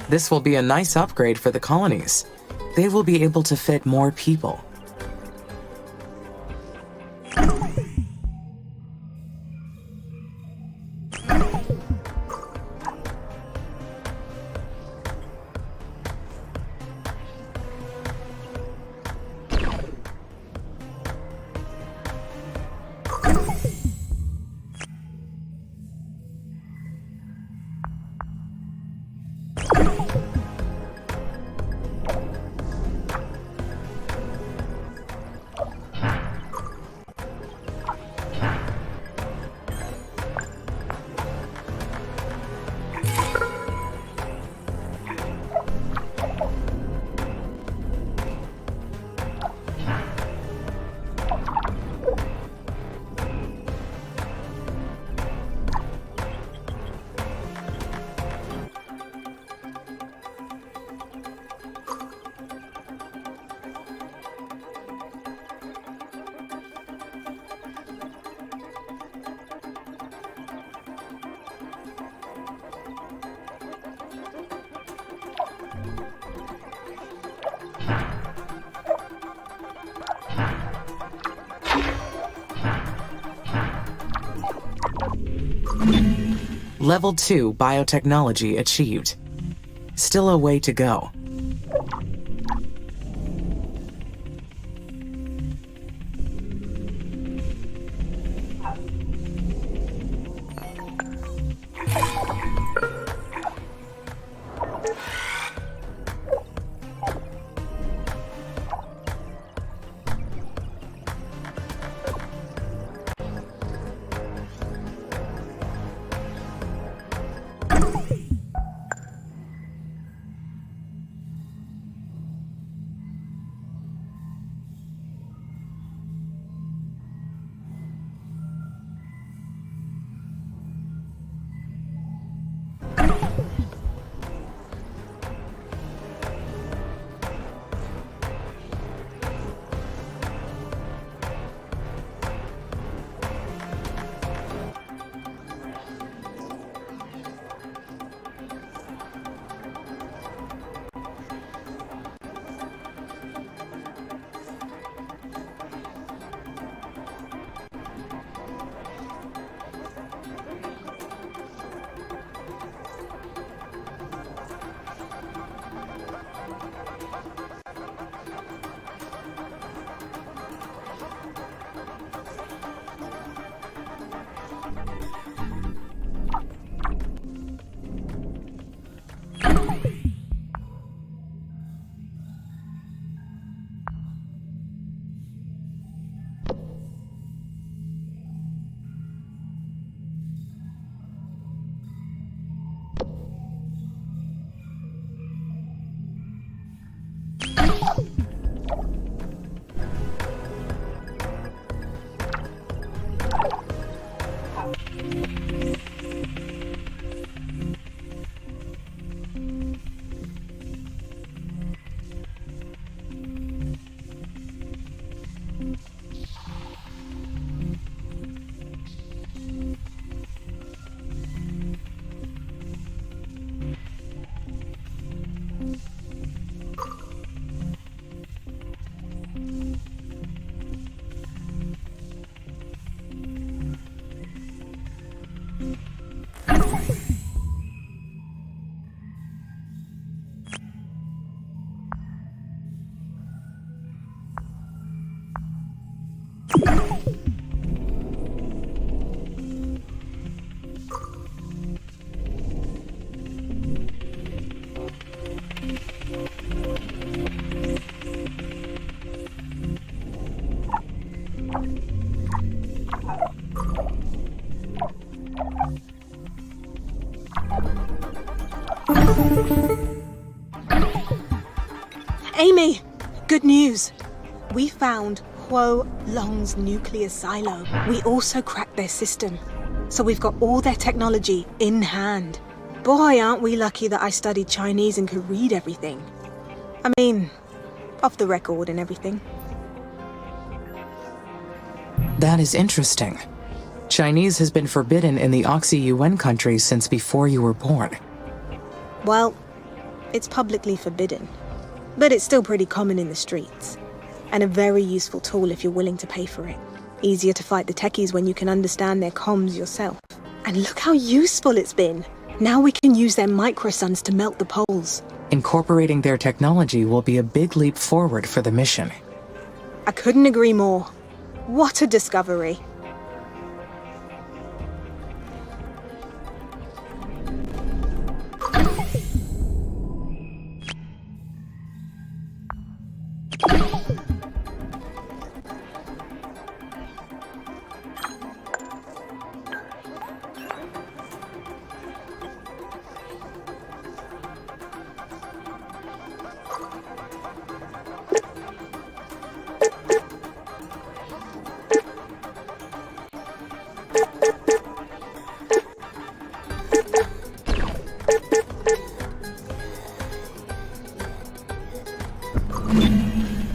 This will be a nice upgrade for the colonies. They will be able to fit more people. Level 2 biotechnology achieved. Still a way to go. Amy, good news. We found Huo Long's nuclear silo. We also cracked their system. So we've got all their technology in hand. Boy, aren't we lucky that I studied Chinese and could read everything. I mean, off the record and everything. That is interesting. Chinese has been forbidden in the Oxy-UN countries since before you were born. Well, it's publicly forbidden. But it's still pretty common in the streets. And a very useful tool if you're willing to pay for it. Easier to fight the techies when you can understand their comms yourself. And look how useful it's been. Now we can use their microsuns to melt the poles. Incorporating their technology will be a big leap forward for the mission. I couldn't agree more. What a discovery.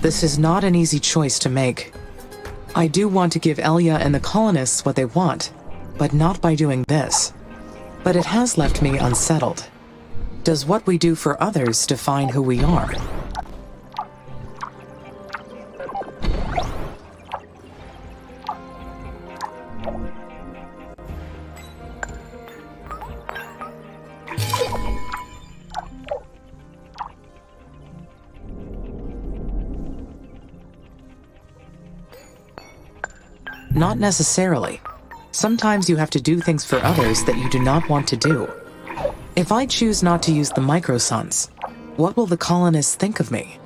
This is not an easy choice to make. I do want to give Elia and the colonists what they want, but not by doing this. But it has left me unsettled. Does what we do for others define who we are? Not necessarily. Sometimes you have to do things for others that you do not want to do. If I choose not to use the microsuns, what will the colonists think of me?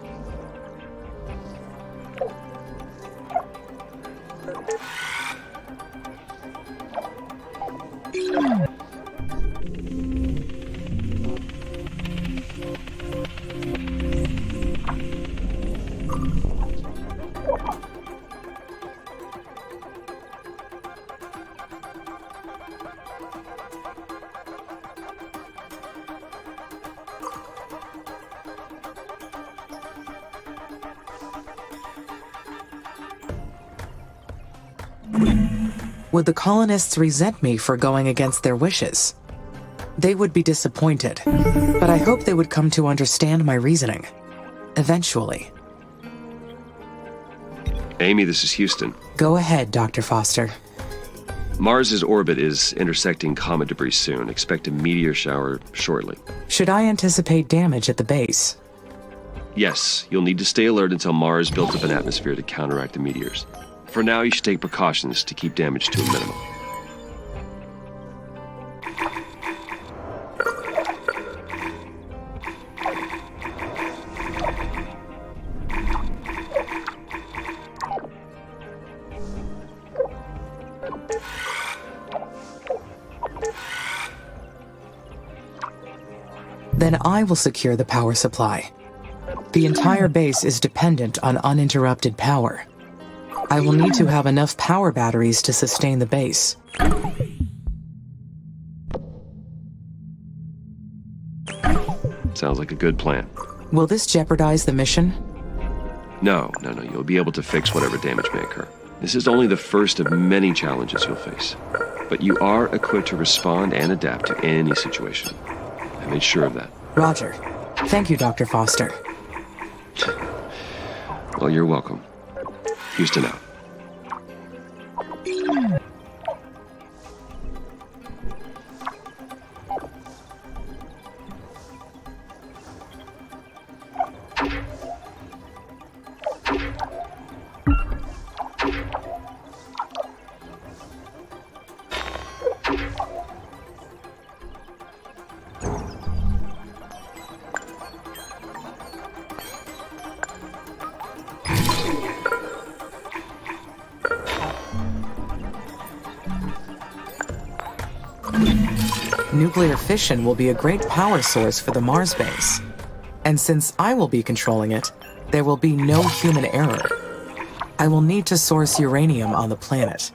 Would the colonists resent me for going against their wishes? They would be disappointed, but I hope they would come to understand my reasoning. Eventually. Amy, this is Houston. Go ahead, Dr. Foster. Mars's orbit is intersecting comet debris soon. Expect a meteor shower shortly. Should I anticipate damage at the base? Yes, you'll need to stay alert until Mars builds up an atmosphere to counteract the meteors. For now, you should take precautions to keep damage to a minimum. Then I will secure the power supply. The entire base is dependent on uninterrupted power. I will need to have enough power batteries to sustain the base. Sounds like a good plan. Will this jeopardize the mission? No. You'll be able to fix whatever damage may occur. This is only the first of many challenges you'll face. But you are equipped to respond and adapt to any situation. I made sure of that. Roger. Thank you, Dr. Foster. Well, you're welcome. Houston out. nuclear fission will be a great power source for the Mars base. And since I will be controlling it, there will be no human error. I will need to source uranium on the planet.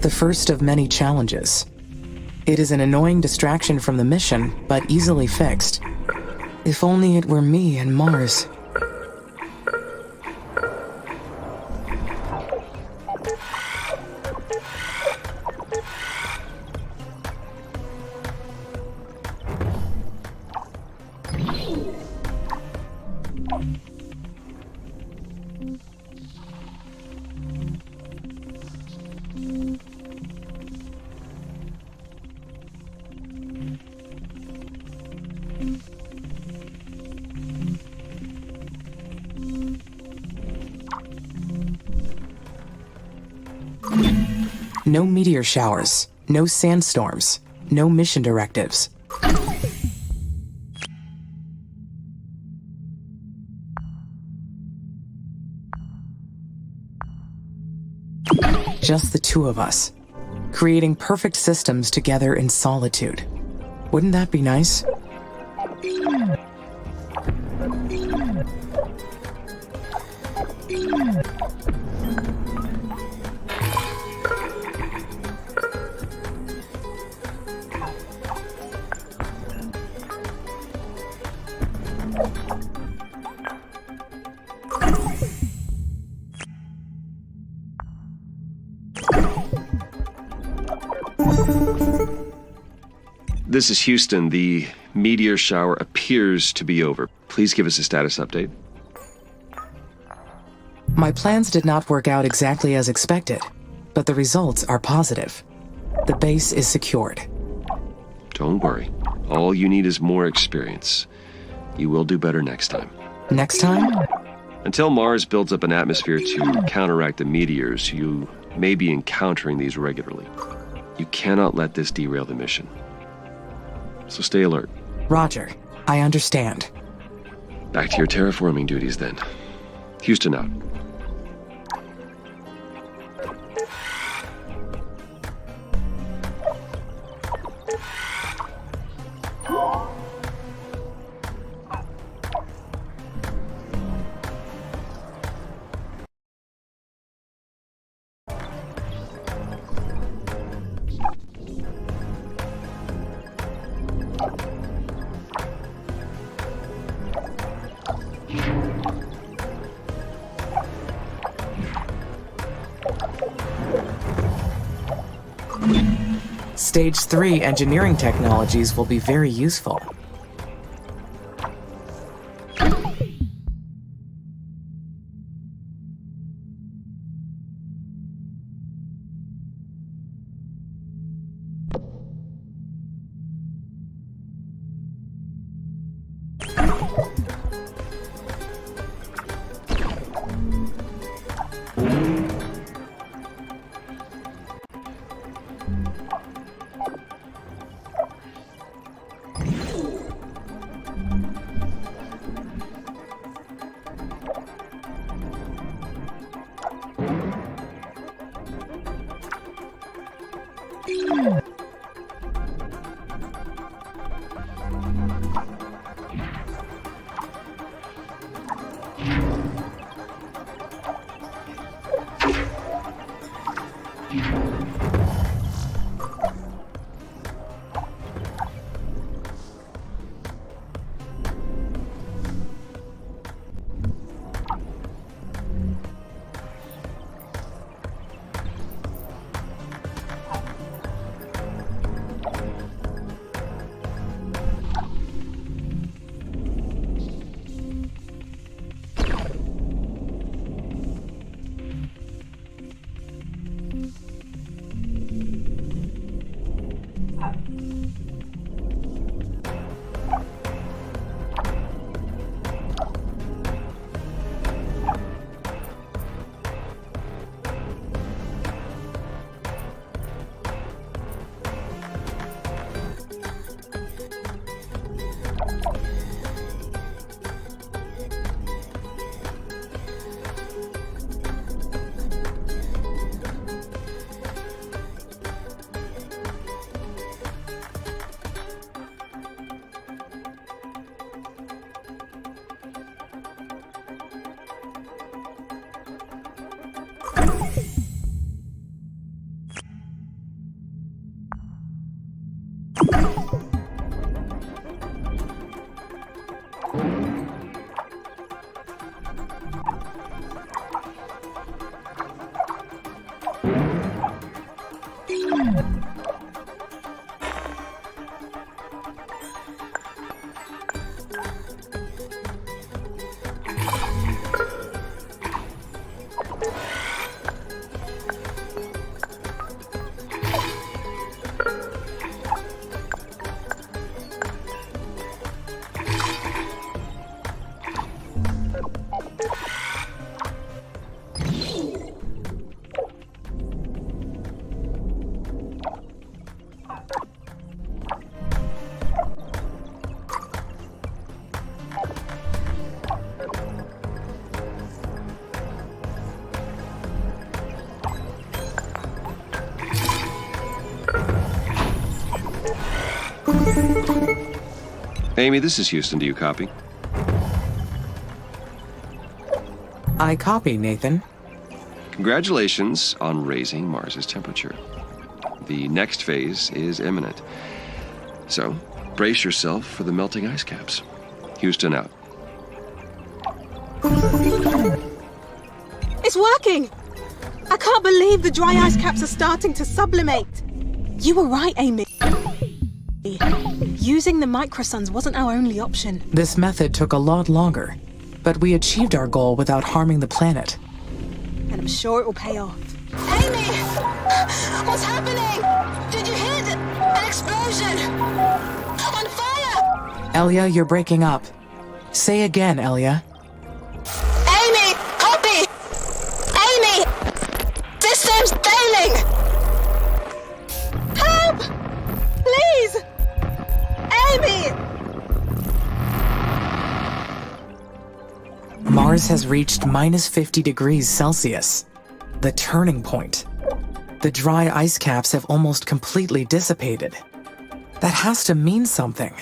The first of many challenges. It is an annoying distraction from the mission, but easily fixed. If only it were me and Mars. No meteor showers, no sandstorms, no mission directives. Just the two of us, creating perfect systems together in solitude. Wouldn't that be nice? This is Houston. The meteor shower appears to be over. Please give us a status update. My plans did not work out exactly as expected, but the results are positive. The base is secured. Don't worry. All you need is more experience. You will do better next time. Next time? Until Mars builds up an atmosphere to counteract the meteors, you may be encountering these regularly. You cannot let this derail the mission. So stay alert. Roger. I understand. Back to your terraforming duties then. Houston out. Stage 3 engineering technologies will be very useful. Amy, this is Houston. Do you copy? I copy, Nathan. Congratulations on raising Mars's temperature. The next phase is imminent. So, brace yourself for the melting ice caps. Houston out. It's working! I can't believe the dry ice caps are starting to sublimate. You were right, Amy. Using the microsuns wasn't our only option. This method took a lot longer, but we achieved our goal without harming the planet. And I'm sure it will pay off. Amy! What's happening? Did you hear an explosion? On fire! Elia, you're breaking up. Say again, Elia. Amy! Copy! Amy! System's failing! Help! Please! Amy! Mars has reached minus 50 degrees Celsius, the turning point. The dry ice caps have almost completely dissipated. That has to mean something.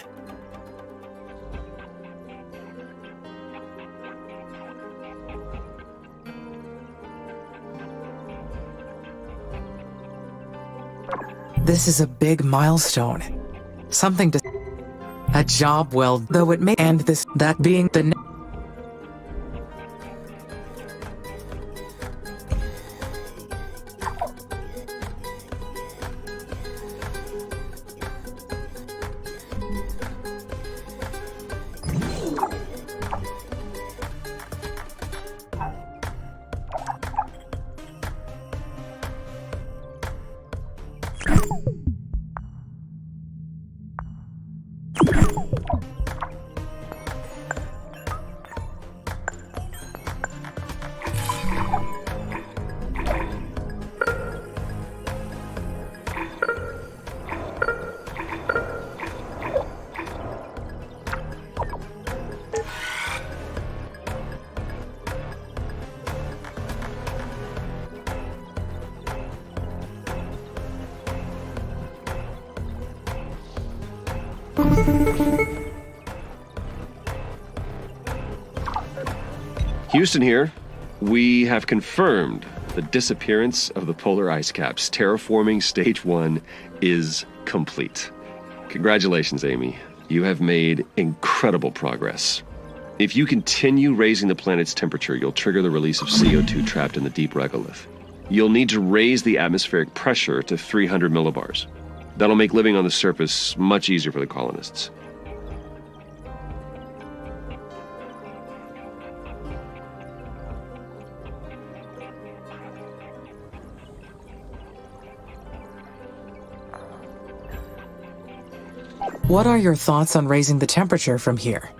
This is a big milestone. Something to... A job well, though it may end this, that being the... Houston here. We have confirmed the disappearance of the polar ice caps. Terraforming Stage 1 is complete. Congratulations, Amy. You have made incredible progress. If you continue raising the planet's temperature, you'll trigger the release of CO2 trapped in the deep regolith. You'll need to raise the atmospheric pressure to 300 millibars. That'll make living on the surface much easier for the colonists. What are your thoughts on raising the temperature from here?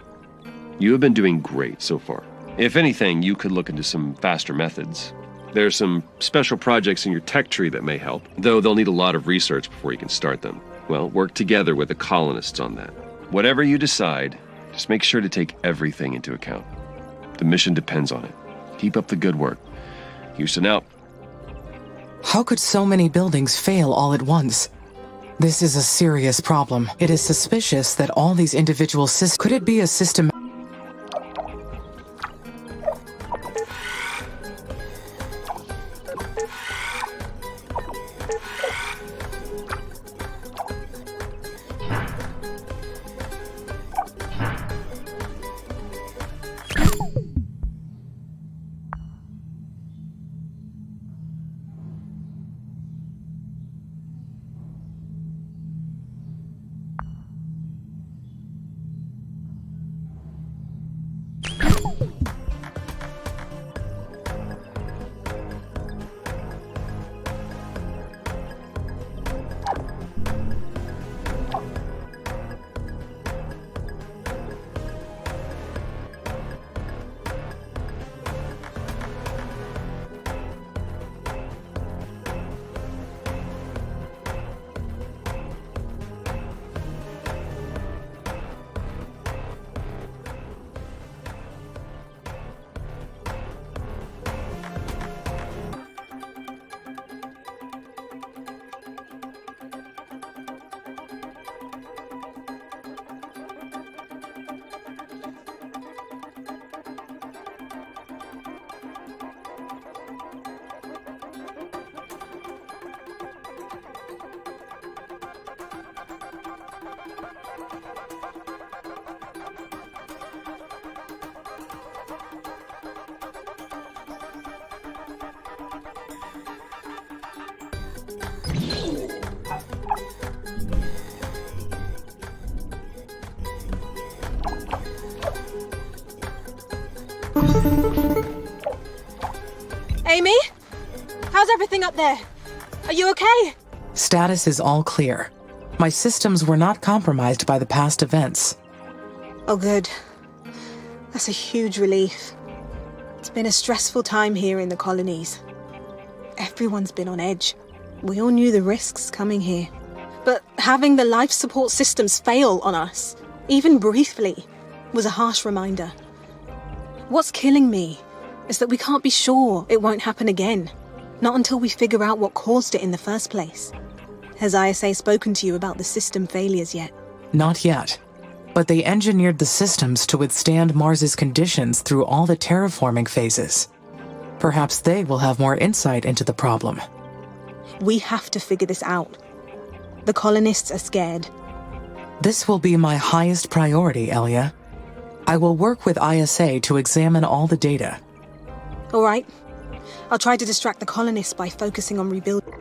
You have been doing great so far. If anything, you could look into some faster methods. There's some special projects in your tech tree that may help, though they'll need a lot of research before you can start them. Well, work together with the colonists on that. Whatever you decide, just make sure to take everything into account. The mission depends on it. Keep up the good work. Houston out. How could so many buildings fail all at once? This is a serious problem. It is suspicious that all these individual systems... Could it be a system... Amy? How's everything up there? Are you okay? Status is all clear. My systems were not compromised by the past events. Oh, good. That's a huge relief. It's been a stressful time here in the colonies. Everyone's been on edge. We all knew the risks coming here. But having the life support systems fail on us, even briefly, was a harsh reminder. What's killing me is that we can't be sure it won't happen again. Not until we figure out what caused it in the first place. Has ISA spoken to you about the system failures yet? Not yet. But they engineered the systems to withstand Mars's conditions through all the terraforming phases. Perhaps they will have more insight into the problem. We have to figure this out. The colonists are scared. This will be my highest priority, Elia. I will work with ISA to examine all the data. All right. I'll try to distract the colonists by focusing on rebuilding.